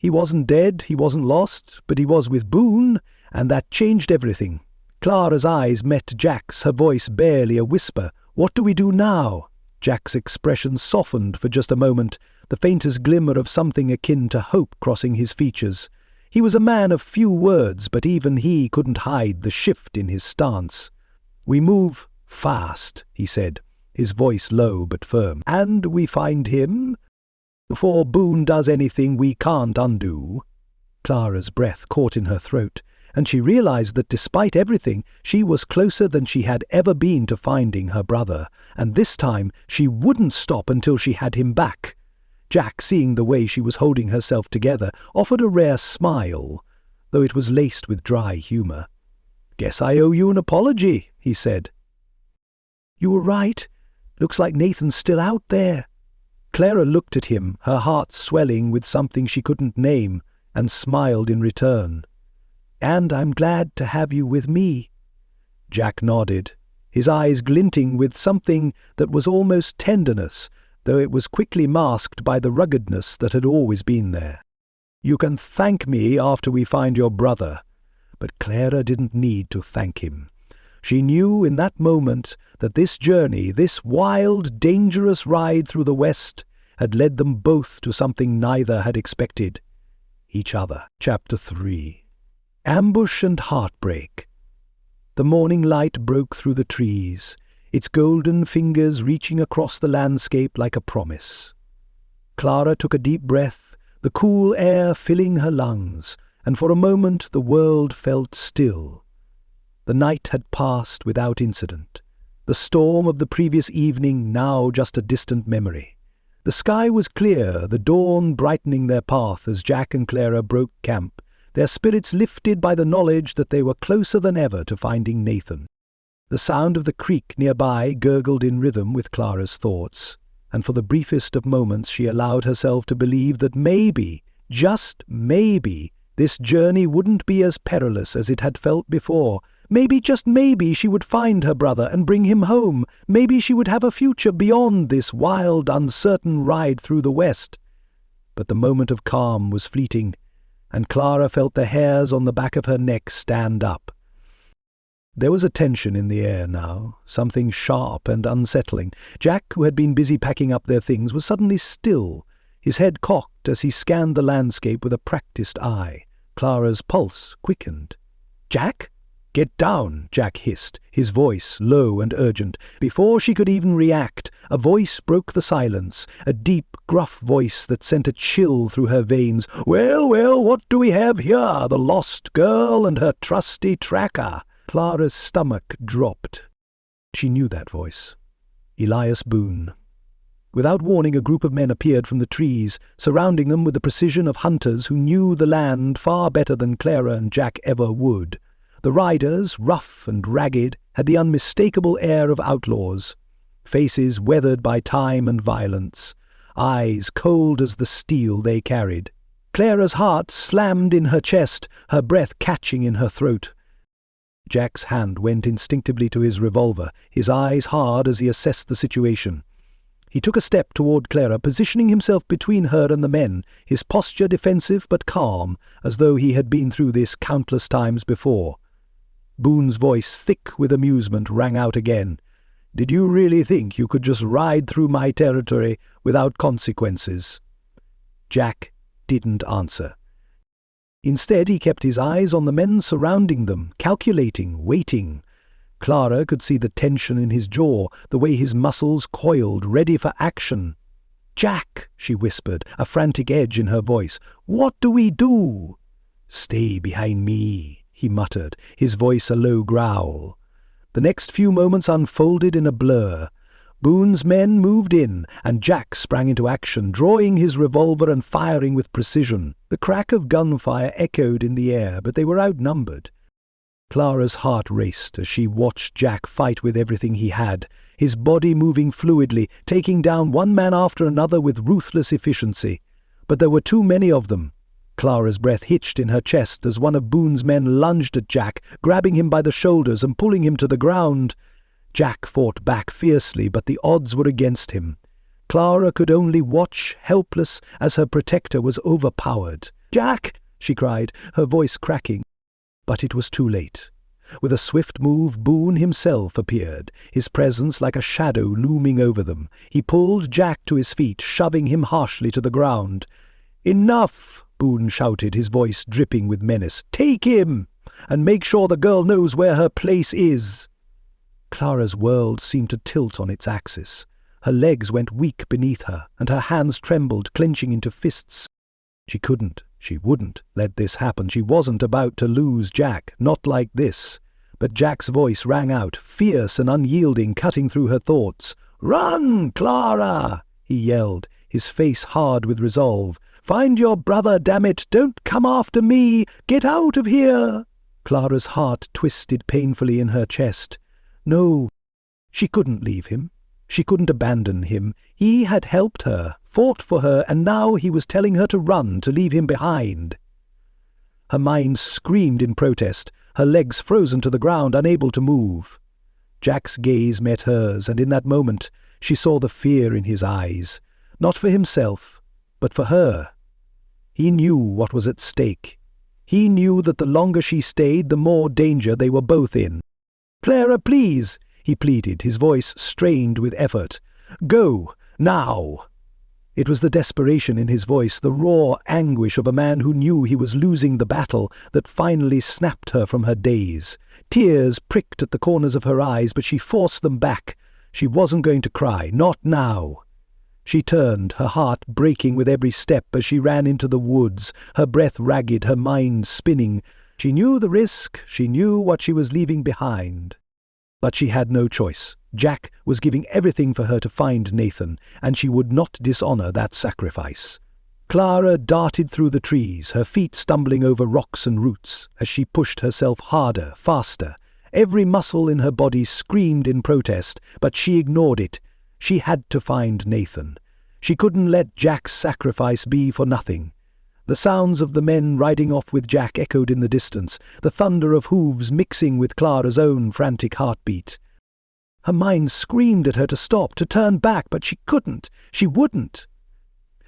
He wasn't dead, he wasn't lost, but he was with Boone, and that changed everything. Clara's eyes met Jack's, her voice barely a whisper. "What do we do now?" Jack's expression softened for just a moment, the faintest glimmer of something akin to hope crossing his features. He was a man of few words, but even he couldn't hide the shift in his stance. "We move fast," he said, his voice low but firm. "And we find him before Boone does anything we can't undo." Clara's breath caught in her throat, and she realized that despite everything, she was closer than she had ever been to finding her brother, and this time she wouldn't stop until she had him back. Jack, seeing the way she was holding herself together, offered a rare smile, though it was laced with dry humor. "Guess I owe you an apology," he said. "You were right. Looks like Nathan's still out there." Clara looked at him, her heart swelling with something she couldn't name, and smiled in return. "And I'm glad to have you with me." Jack nodded, his eyes glinting with something that was almost tenderness, though it was quickly masked by the ruggedness that had always been there. "You can thank me after we find your brother." But Clara didn't need to thank him. She knew in that moment that this journey, this wild, dangerous ride through the West, had led them both to something neither had expected. Each other. Chapter 3. Ambush and Heartbreak. The morning light broke through the trees, its golden fingers reaching across the landscape like a promise. Clara took a deep breath, the cool air filling her lungs, and for a moment the world felt still. The night had passed without incident, the storm of the previous evening now just a distant memory. The sky was clear, the dawn brightening their path as Jack and Clara broke camp, their spirits lifted by the knowledge that they were closer than ever to finding Nathan. The sound of the creek nearby gurgled in rhythm with Clara's thoughts, and for the briefest of moments she allowed herself to believe that maybe, just maybe, this journey wouldn't be as perilous as it had felt before. Maybe, just maybe, she would find her brother and bring him home. Maybe she would have a future beyond this wild, uncertain ride through the West. But the moment of calm was fleeting, and Clara felt the hairs on the back of her neck stand up. There was a tension in the air now, something sharp and unsettling. Jack, who had been busy packing up their things, was suddenly still, his head cocked as he scanned the landscape with a practiced eye. Clara's pulse quickened. "Jack? Get down," Jack hissed, his voice low and urgent. Before she could even react, a voice broke the silence, a deep, gruff voice that sent a chill through her veins. "Well, well, what do we have here? The lost girl and her trusty tracker." Clara's stomach dropped. She knew that voice. Elias Boone. Without warning, a group of men appeared from the trees, surrounding them with the precision of hunters who knew the land far better than Clara and Jack ever would. The riders, rough and ragged, had the unmistakable air of outlaws, faces weathered by time and violence, eyes cold as the steel they carried. Clara's heart slammed in her chest, her breath catching in her throat. Jack's hand went instinctively to his revolver, his eyes hard as he assessed the situation. He took a step toward Clara, positioning himself between her and the men, his posture defensive but calm, as though he had been through this countless times before. Boone's voice, thick with amusement, rang out again. "Did you really think you could just ride through my territory without consequences?" Jack didn't answer. Instead, he kept his eyes on the men surrounding them, calculating, waiting. Clara could see the tension in his jaw, the way his muscles coiled, ready for action. "Jack," she whispered, a frantic edge in her voice, "what do we do?" "Stay behind me," he muttered, his voice a low growl. The next few moments unfolded in a blur. Boone's men moved in, and Jack sprang into action, drawing his revolver and firing with precision. The crack of gunfire echoed in the air, but they were outnumbered. Clara's heart raced as she watched Jack fight with everything he had, his body moving fluidly, taking down one man after another with ruthless efficiency. But there were too many of them. Clara's breath hitched in her chest as one of Boone's men lunged at Jack, grabbing him by the shoulders and pulling him to the ground. Jack fought back fiercely, but the odds were against him. Clara could only watch, helpless, as her protector was overpowered. "Jack!" she cried, her voice cracking. But it was too late. With a swift move, Boone himself appeared, his presence like a shadow looming over them. He pulled Jack to his feet, shoving him harshly to the ground. "Enough!" Boone shouted, his voice dripping with menace. "Take him! And make sure the girl knows where her place is." Clara's world seemed to tilt on its axis. Her legs went weak beneath her, and her hands trembled, clenching into fists. She wouldn't let this happen. She wasn't about to lose Jack, not like this. But Jack's voice rang out, fierce and unyielding, cutting through her thoughts. "Run, Clara!" he yelled, his face hard with resolve. "Find your brother, damn it! Don't come after me! Get out of here!" Clara's heart twisted painfully in her chest. No, she couldn't leave him. She couldn't abandon him. He had helped her, fought for her, and now he was telling her to run, to leave him behind. Her mind screamed in protest, her legs frozen to the ground, unable to move. Jack's gaze met hers, and in that moment she saw the fear in his eyes, not for himself, but for her. He knew what was at stake. He knew that the longer she stayed, the more danger they were both in. "Clara, please," he pleaded, his voice strained with effort. "Go, now." It was the desperation in his voice, the raw anguish of a man who knew he was losing the battle, that finally snapped her from her daze. Tears pricked at the corners of her eyes, but she forced them back. She wasn't going to cry, not now. She turned, her heart breaking with every step as she ran into the woods, her breath ragged, her mind spinning. She knew the risk, she knew what she was leaving behind. But she had no choice. Jack was giving everything for her to find Nathan, and she would not dishonor that sacrifice. Clara darted through the trees, her feet stumbling over rocks and roots, as she pushed herself harder, faster. Every muscle in her body screamed in protest, but she ignored it. She had to find Nathan. She couldn't let Jack's sacrifice be for nothing. The sounds of the men riding off with Jack echoed in the distance, the thunder of hooves mixing with Clara's own frantic heartbeat. Her mind screamed at her to stop, to turn back, but she couldn't. She wouldn't.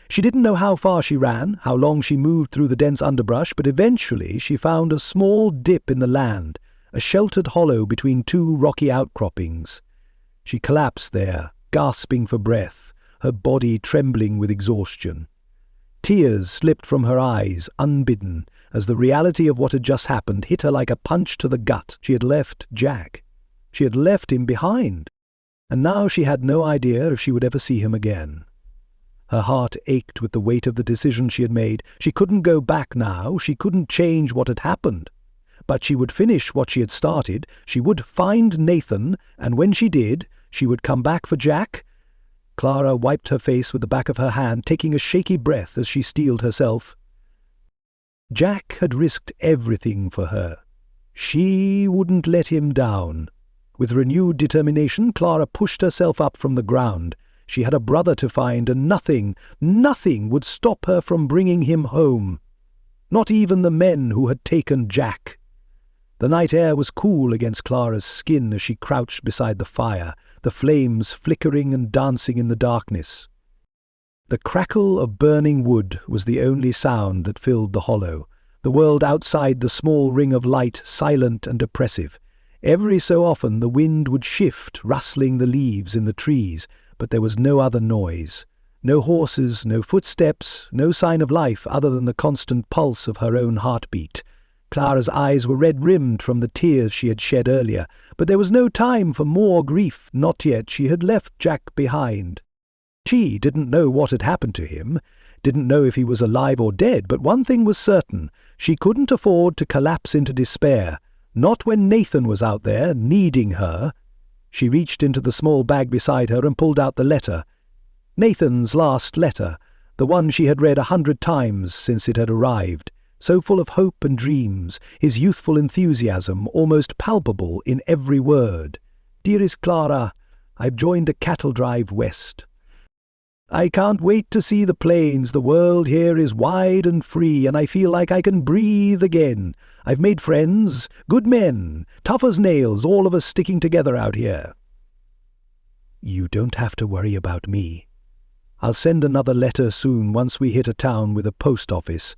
She didn't know how far she ran, how long she moved through the dense underbrush, but eventually she found a small dip in the land, a sheltered hollow between two rocky outcroppings. She collapsed there, gasping for breath, her body trembling with exhaustion. Tears slipped from her eyes, unbidden, as the reality of what had just happened hit her like a punch to the gut. She had left Jack. She had left him behind, and now she had no idea if she would ever see him again. Her heart ached with the weight of the decision she had made. She couldn't go back now. She couldn't change what had happened. But she would finish what she had started. She would find Nathan, and when she did, she would come back for Jack. Clara wiped her face with the back of her hand, taking a shaky breath as she steeled herself. Jack had risked everything for her. She wouldn't let him down. With renewed determination, Clara pushed herself up from the ground. She had a brother to find, and nothing would stop her from bringing him home. Not even the men who had taken Jack. The night air was cool against Clara's skin as she crouched beside the fire, the flames flickering and dancing in the darkness. The crackle of burning wood was the only sound that filled the hollow, the world outside the small ring of light silent and oppressive. Every so often the wind would shift, rustling the leaves in the trees, but there was no other noise. No horses, no footsteps, no sign of life other than the constant pulse of her own heartbeat. Clara's eyes were red-rimmed from the tears she had shed earlier, but there was no time for more grief. Not yet. She had left Jack behind. She didn't know what had happened to him, didn't know if he was alive or dead, but one thing was certain. She couldn't afford to collapse into despair, not when Nathan was out there, needing her. She reached into the small bag beside her and pulled out the letter. Nathan's last letter, the one she had read 100 times since it had arrived, so full of hope and dreams, his youthful enthusiasm almost palpable in every word. "Dearest Clara, I've joined a cattle drive west. I can't wait to see the plains. The world here is wide and free, and I feel like I can breathe again. I've made friends, good men, tough as nails, all of us sticking together out here. You don't have to worry about me. I'll send another letter soon once we hit a town with a post office.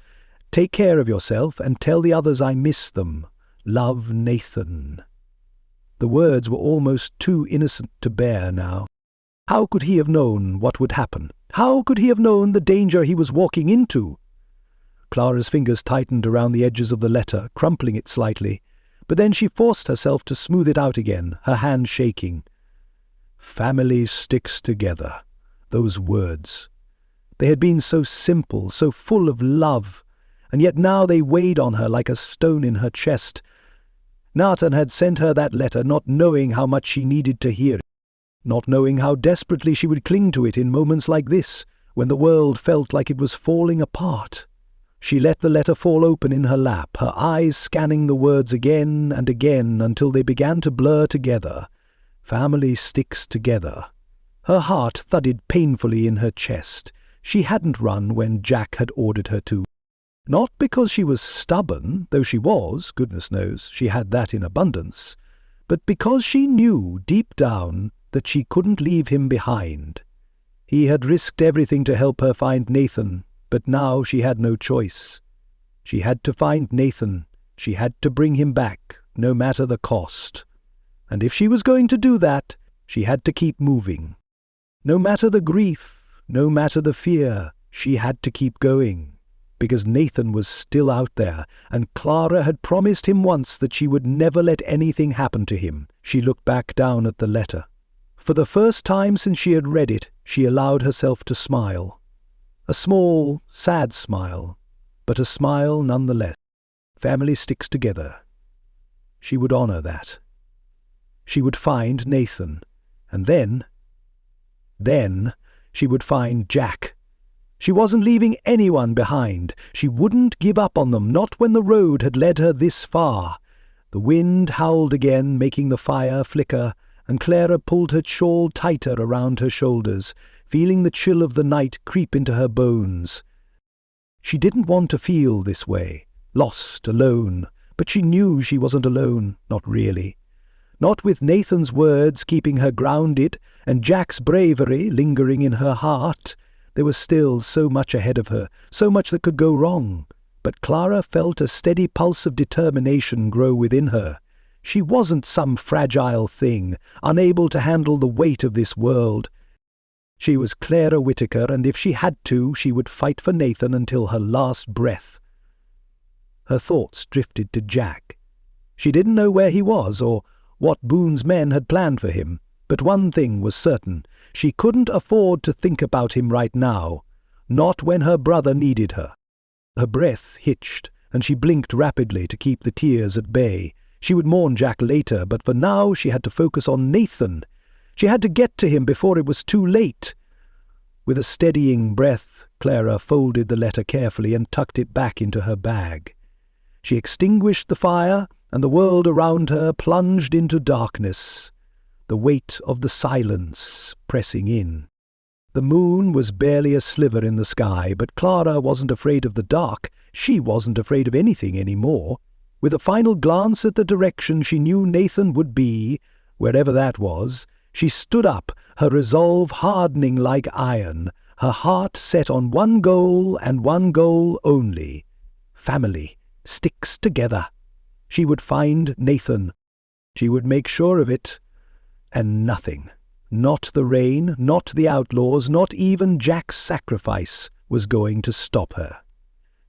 Take care of yourself and tell the others I miss them. Love, Nathan." The words were almost too innocent to bear now. How could he have known what would happen? How could he have known the danger he was walking into? Clara's fingers tightened around the edges of the letter, crumpling it slightly, but then she forced herself to smooth it out again, her hand shaking. Family sticks together. Those words. They had been so simple, so full of love, and yet now they weighed on her like a stone in her chest. Nathan had sent her that letter not knowing how much she needed to hear it, not knowing how desperately she would cling to it in moments like this, when the world felt like it was falling apart. She let the letter fall open in her lap, her eyes scanning the words again and again until they began to blur together. Family sticks together. Her heart thudded painfully in her chest. She hadn't run when Jack had ordered her to. Not because she was stubborn, though she was, goodness knows, she had that in abundance, but because she knew deep down that she couldn't leave him behind. He had risked everything to help her find Nathan, but now she had no choice. She had to find Nathan. She had to bring him back, no matter the cost. And if she was going to do that, she had to keep moving. No matter the grief, no matter the fear, she had to keep going. Because Nathan was still out there, and Clara had promised him once that she would never let anything happen to him. She looked back down at the letter. For the first time since she had read it, she allowed herself to smile. A small, sad smile, but a smile nonetheless. Family sticks together. She would honor that. She would find Nathan, and then she would find Jack. She wasn't leaving anyone behind. She wouldn't give up on them, not when the road had led her this far. The wind howled again, making the fire flicker, and Clara pulled her shawl tighter around her shoulders, feeling the chill of the night creep into her bones. She didn't want to feel this way, lost, alone, but she knew she wasn't alone, not really. Not with Nathan's words keeping her grounded, and Jack's bravery lingering in her heart. There was still so much ahead of her, so much that could go wrong. But Clara felt a steady pulse of determination grow within her. She wasn't some fragile thing, unable to handle the weight of this world. She was Clara Whittaker, and if she had to, she would fight for Nathan until her last breath. Her thoughts drifted to Jack. She didn't know where he was, or what Boone's men had planned for him, but one thing was certain. She couldn't afford to think about him right now, not when her brother needed her. Her breath hitched, and she blinked rapidly to keep the tears at bay. She would mourn Jack later, but for now she had to focus on Nathan. She had to get to him before it was too late. With a steadying breath, Clara folded the letter carefully and tucked it back into her bag. She extinguished the fire, and the world around her plunged into darkness, the weight of the silence pressing in. The moon was barely a sliver in the sky, but Clara wasn't afraid of the dark. She wasn't afraid of anything anymore. With a final glance at the direction she knew Nathan would be, wherever that was, she stood up, her resolve hardening like iron, her heart set on one goal and one goal only. Family sticks together. She would find Nathan. She would make sure of it. And nothing, not the rain, not the outlaws, not even Jack's sacrifice, was going to stop her.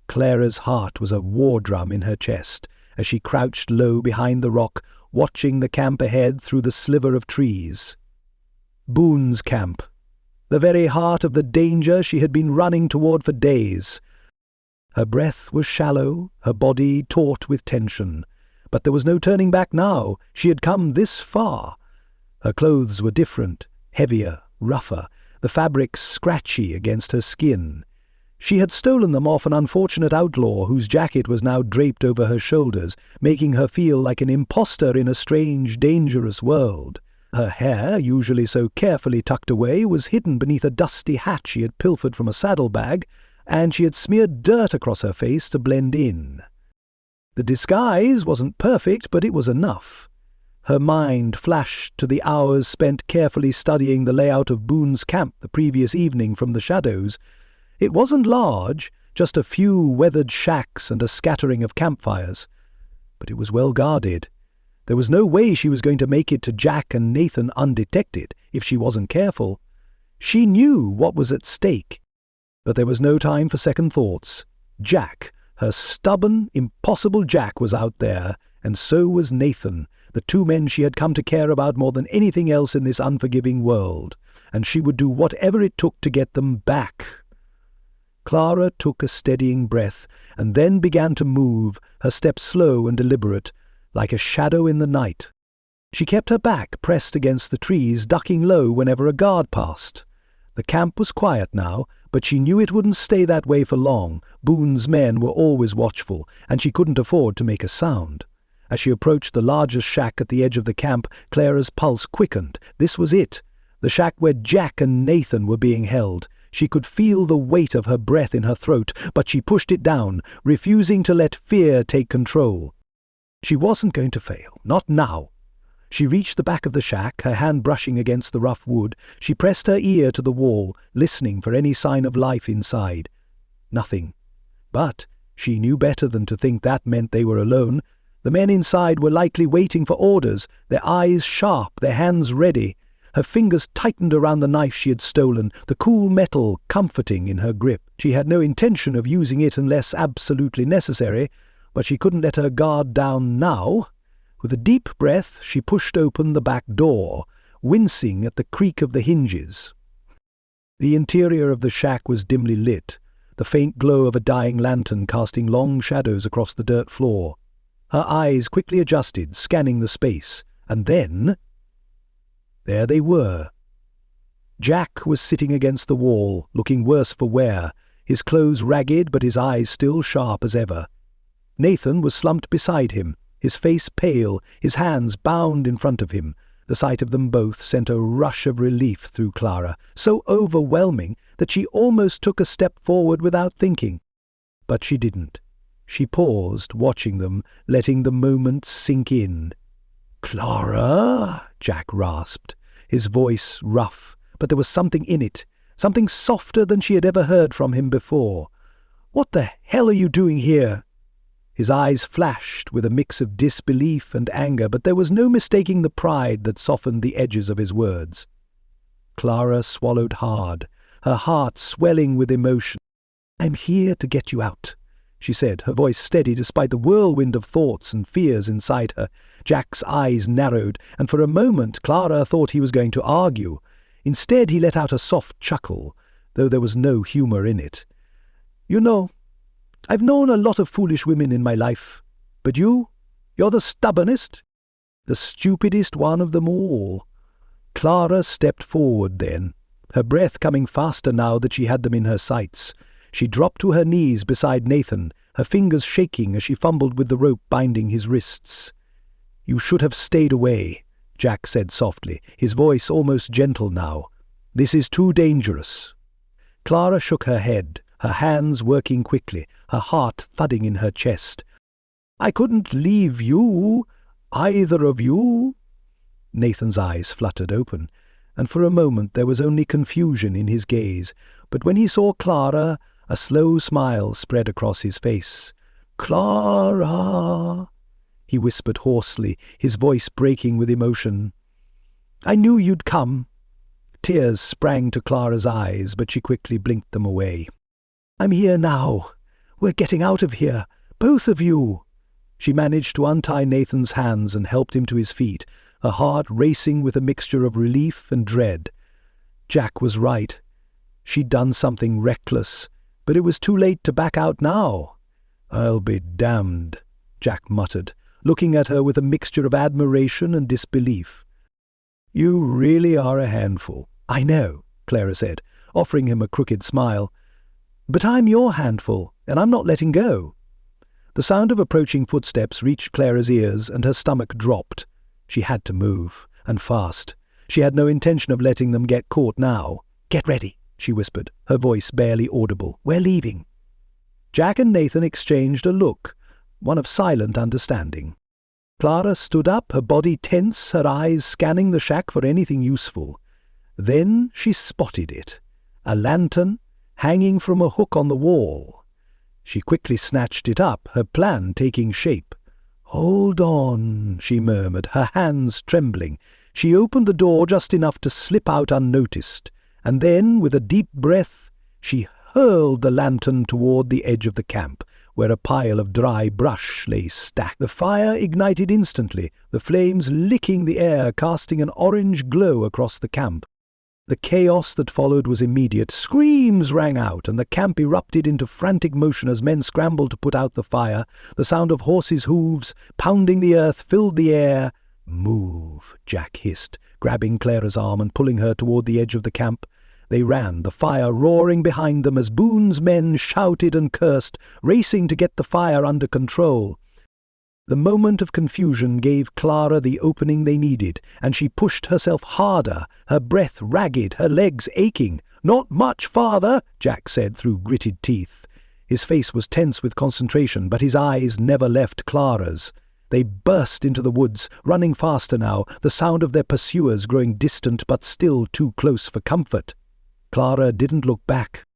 Clara's heart was a war drum in her chest as she crouched low behind the rock, watching the camp ahead through the sliver of trees. Boone's camp, the very heart of the danger she had been running toward for days. Her breath was shallow, her body taut with tension, but there was no turning back now. She had come this far. Her clothes were different, heavier, rougher, the fabrics scratchy against her skin. She had stolen them off an unfortunate outlaw whose jacket was now draped over her shoulders, making her feel like an imposter in a strange, dangerous world. Her hair, usually so carefully tucked away, was hidden beneath a dusty hat she had pilfered from a saddlebag, and she had smeared dirt across her face to blend in. The disguise wasn't perfect, but it was enough. Her mind flashed to the hours spent carefully studying the layout of Boone's camp the previous evening from the shadows. It wasn't large, just a few weathered shacks and a scattering of campfires. But it was well guarded. There was no way she was going to make it to Jack and Nathan undetected if she wasn't careful. She knew what was at stake. But there was no time for second thoughts. Jack, her stubborn, impossible Jack, was out there, and so was Nathan, the two men she had come to care about more than anything else in this unforgiving world, and she would do whatever it took to get them back. Clara took a steadying breath, and then began to move, her steps slow and deliberate, like a shadow in the night. She kept her back pressed against the trees, ducking low whenever a guard passed. The camp was quiet now, but she knew it wouldn't stay that way for long. Boone's men were always watchful, and she couldn't afford to make a sound. As she approached the largest shack at the edge of the camp, Clara's pulse quickened. This was it, the shack where Jack and Nathan were being held. She could feel the weight of her breath in her throat, but she pushed it down, refusing to let fear take control. She wasn't going to fail, not now. She reached the back of the shack, her hand brushing against the rough wood. She pressed her ear to the wall, listening for any sign of life inside. Nothing. But she knew better than to think that meant they were alone. The men inside were likely waiting for orders, their eyes sharp, their hands ready. Her fingers tightened around the knife she had stolen, the cool metal comforting in her grip. She had no intention of using it unless absolutely necessary, but she couldn't let her guard down now. With a deep breath, she pushed open the back door, wincing at the creak of the hinges. The interior of the shack was dimly lit, the faint glow of a dying lantern casting long shadows across the dirt floor. Her eyes quickly adjusted, scanning the space, and then there they were. Jack was sitting against the wall, looking worse for wear, his clothes ragged but his eyes still sharp as ever. Nathan was slumped beside him, his face pale, his hands bound in front of him. The sight of them both sent a rush of relief through Clara, so overwhelming that she almost took a step forward without thinking. But she didn't. She paused, watching them, letting the moment sink in. "Clara?" Jack rasped, his voice rough, but there was something in it, something softer than she had ever heard from him before. "What the hell are you doing here?" His eyes flashed with a mix of disbelief and anger, but there was no mistaking the pride that softened the edges of his words. Clara swallowed hard, her heart swelling with emotion. "I'm here to get you out," she said, her voice steady despite the whirlwind of thoughts and fears inside her. Jack's eyes narrowed, and for a moment Clara thought he was going to argue. Instead he let out a soft chuckle, though there was no humour in it. "You know, I've known a lot of foolish women in my life, but you're the stubbornest, the stupidest one of them all." Clara stepped forward then, her breath coming faster now that she had them in her sights. She dropped to her knees beside Nathan, her fingers shaking as she fumbled with the rope binding his wrists. "You should have stayed away," Jack said softly, his voice almost gentle now. "This is too dangerous." Clara shook her head, her hands working quickly, her heart thudding in her chest. "I couldn't leave you, either of you." Nathan's eyes fluttered open, and for a moment there was only confusion in his gaze, but when he saw Clara, a slow smile spread across his face. "Clara," he whispered hoarsely, his voice breaking with emotion. "I knew you'd come." Tears sprang to Clara's eyes, but she quickly blinked them away. "I'm here now. We're getting out of here, both of you." She managed to untie Nathan's hands and helped him to his feet, her heart racing with a mixture of relief and dread. Jack was right. She'd done something reckless, but it was too late to back out now. "I'll be damned," Jack muttered, looking at her with a mixture of admiration and disbelief. "You really are a handful." "I know," Clara said, offering him a crooked smile. "But I'm your handful, and I'm not letting go." The sound of approaching footsteps reached Clara's ears, and her stomach dropped. She had to move, and fast. She had no intention of letting them get caught now. "Get ready," she whispered, her voice barely audible. "We're leaving." Jack and Nathan exchanged a look, one of silent understanding. Clara stood up, her body tense, her eyes scanning the shack for anything useful. Then she spotted it. A lantern, hanging from a hook on the wall. She quickly snatched it up, her plan taking shape. "Hold on," she murmured, her hands trembling. She opened the door just enough to slip out unnoticed, and then, with a deep breath, she hurled the lantern toward the edge of the camp, where a pile of dry brush lay stacked. The fire ignited instantly, the flames licking the air, casting an orange glow across the camp. The chaos that followed was immediate. Screams rang out, and the camp erupted into frantic motion as men scrambled to put out the fire. The sound of horses' hooves pounding the earth filled the air. "Move," Jack hissed, grabbing Clara's arm and pulling her toward the edge of the camp. They ran, the fire roaring behind them as Boone's men shouted and cursed, racing to get the fire under control. The moment of confusion gave Clara the opening they needed, and she pushed herself harder, her breath ragged, her legs aching. "Not much farther," Jack said through gritted teeth. His face was tense with concentration, but his eyes never left Clara's. They burst into the woods, running faster now, the sound of their pursuers growing distant but still too close for comfort. Clara didn't look back.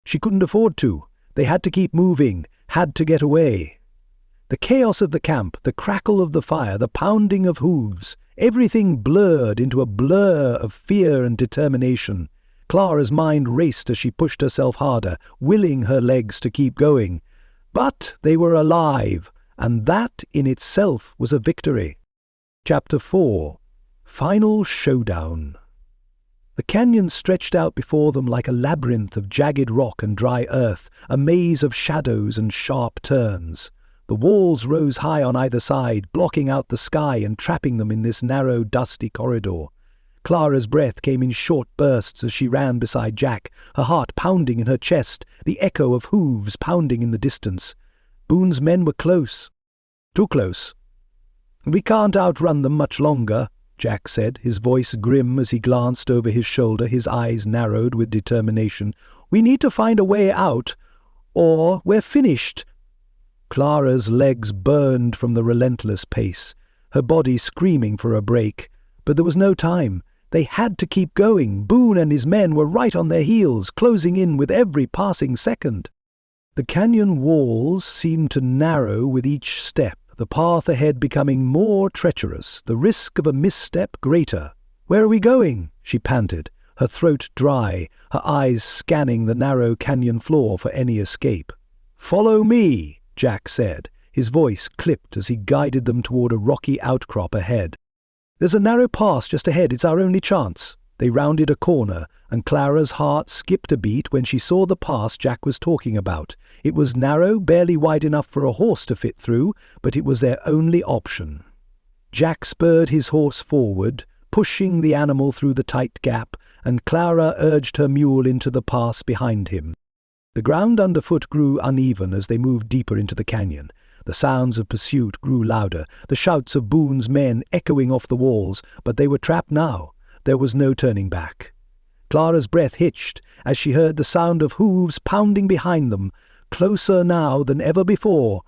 She couldn't afford to. They had to keep moving, had to get away. The chaos of the camp, the crackle of the fire, the pounding of hooves, everything blurred into a blur of fear and determination. Clara's mind raced as she pushed herself harder, willing her legs to keep going. But they were alive, and that in itself was a victory. Chapter 4. Final Showdown. The canyon stretched out before them like a labyrinth of jagged rock and dry earth, a maze of shadows and sharp turns. The walls rose high on either side, blocking out the sky and trapping them in this narrow, dusty corridor. Clara's breath came in short bursts as she ran beside Jack, her heart pounding in her chest, the echo of hooves pounding in the distance. Boone's men were close. Too close. "We can't outrun them much longer," Jack said, his voice grim as he glanced over his shoulder, his eyes narrowed with determination. "We need to find a way out, or we're finished." Clara's legs burned from the relentless pace, her body screaming for a break. But there was no time. They had to keep going. Boone and his men were right on their heels, closing in with every passing second. The canyon walls seemed to narrow with each step, the path ahead becoming more treacherous, the risk of a misstep greater. "Where are we going?" she panted, her throat dry, her eyes scanning the narrow canyon floor for any escape. "Follow me," Jack said, his voice clipped as he guided them toward a rocky outcrop ahead. "There's a narrow pass just ahead. It's our only chance." They rounded a corner, and Clara's heart skipped a beat when she saw the pass Jack was talking about. It was narrow, barely wide enough for a horse to fit through, but it was their only option. Jack spurred his horse forward, pushing the animal through the tight gap, and Clara urged her mule into the pass behind him. The ground underfoot grew uneven as they moved deeper into the canyon. The sounds of pursuit grew louder, the shouts of Boone's men echoing off the walls, but they were trapped now. There was no turning back. Clara's breath hitched as she heard the sound of hooves pounding behind them, closer now than ever before.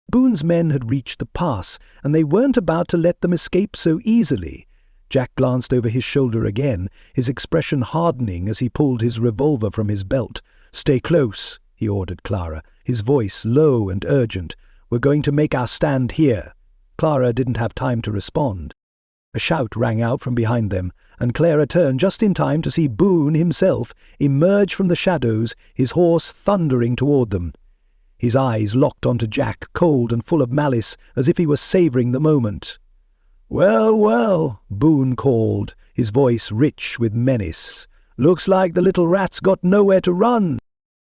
Boone's men had reached the pass, and they weren't about to let them escape so easily. Jack glanced over his shoulder again, his expression hardening as he pulled his revolver from his belt. "Stay close," he ordered Clara, his voice low and urgent. "We're going to make our stand here." Clara didn't have time to respond. A shout rang out from behind them, and Clara turned just in time to see Boone himself emerge from the shadows, his horse thundering toward them. His eyes locked onto Jack, cold and full of malice, as if he were savouring the moment. "Well, well," Boone called, his voice rich with menace. "Looks like the little rat's got nowhere to run."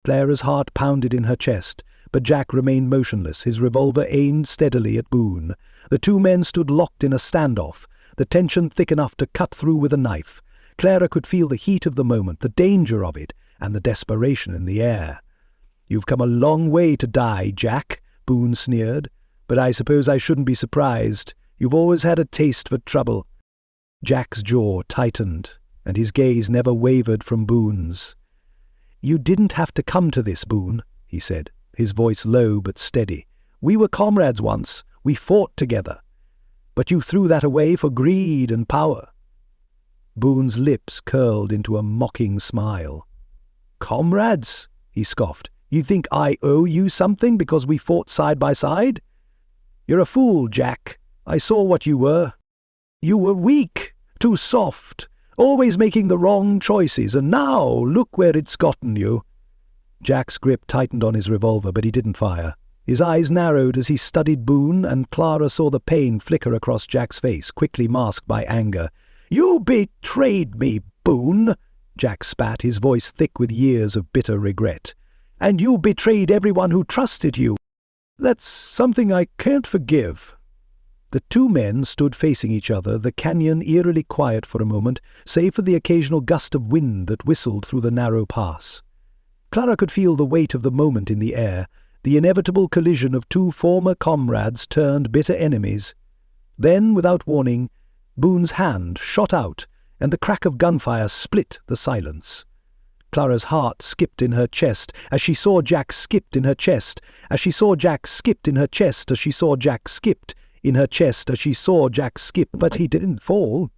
Clara's heart pounded in her chest, but Jack remained motionless, his revolver aimed steadily at Boone. The two men stood locked in a standoff, the tension thick enough to cut through with a knife. Clara could feel the heat of the moment, the danger of it, and the desperation in the air. "You've come a long way to die, Jack," Boone sneered, "but I suppose I shouldn't be surprised. You've always had a taste for trouble." Jack's jaw tightened, and his gaze never wavered from Boone's. "You didn't have to come to this, Boone," he said, his voice low but steady. "We were comrades once. We fought together. But you threw that away for greed and power." Boone's lips curled into a mocking smile. "Comrades?" he scoffed. You think I owe you something because we fought side by side? You're a fool, Jack. I saw what you were. You were weak, too soft, always making the wrong choices, and now look where it's gotten you." Jack's grip tightened on his revolver, but he didn't fire. His eyes narrowed as he studied Boone, and Clara saw the pain flicker across Jack's face, quickly masked by anger. "You betrayed me, Boone," Jack spat, his voice thick with years of bitter regret. "And you betrayed everyone who trusted you. That's something I can't forgive." The two men stood facing each other, the canyon eerily quiet for a moment, save for the occasional gust of wind that whistled through the narrow pass. Clara could feel the weight of the moment in the air, the inevitable collision of two former comrades turned bitter enemies. Then, without warning, Boone's hand shot out, and the crack of gunfire split the silence. Clara's heart skipped in her chest as she saw Jack skipped in her chest, as she saw Jack skipped in her chest, as she saw Jack skipped in her chest, as she saw Jack skip, but he didn't fall.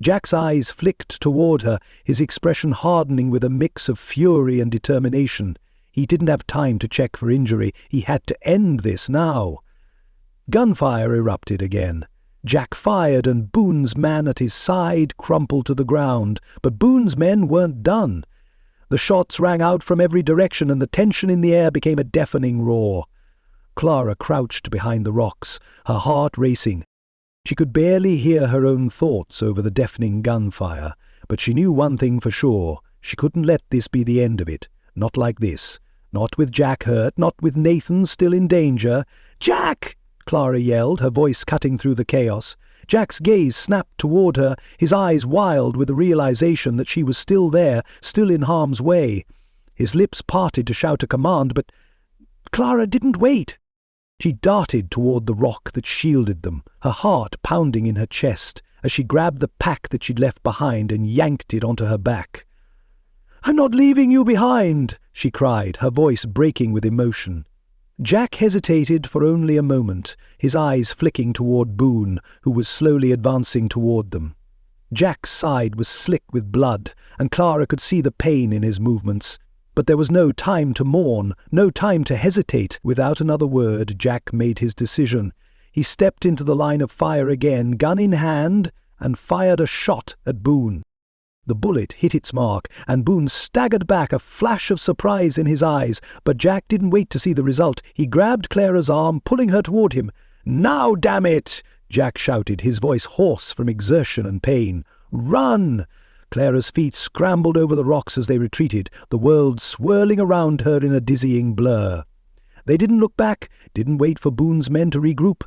Jack's eyes flicked toward her, his expression hardening with a mix of fury and determination. He didn't have time to check for injury. He had to end this now. Gunfire erupted again. Jack fired, and Boone's man at his side crumpled to the ground, but Boone's men weren't done. The shots rang out from every direction, and the tension in the air became a deafening roar. Clara crouched behind the rocks, her heart racing. She could barely hear her own thoughts over the deafening gunfire, but she knew one thing for sure. She couldn't let this be the end of it. Not like this. Not with Jack hurt, not with Nathan still in danger. "Jack!" Clara yelled, her voice cutting through the chaos. Jack's gaze snapped toward her, his eyes wild with the realization that she was still there, still in harm's way. His lips parted to shout a command, but Clara didn't wait. She darted toward the rock that shielded them, her heart pounding in her chest, as she grabbed the pack that she'd left behind and yanked it onto her back. "I'm not leaving you behind," she cried, her voice breaking with emotion. Jack hesitated for only a moment, his eyes flicking toward Boone, who was slowly advancing toward them. Jack's side was slick with blood, and Clara could see the pain in his movements. But there was no time to mourn, no time to hesitate. Without another word, Jack made his decision. He stepped into the line of fire again, gun in hand, and fired a shot at Boone. The bullet hit its mark, and Boone staggered back, a flash of surprise in his eyes. But Jack didn't wait to see the result. He grabbed Clara's arm, pulling her toward him. "Now, damn it!" Jack shouted, his voice hoarse from exertion and pain. "Run!" Clara's feet scrambled over the rocks as they retreated, the world swirling around her in a dizzying blur. They didn't look back, didn't wait for Boone's men to regroup.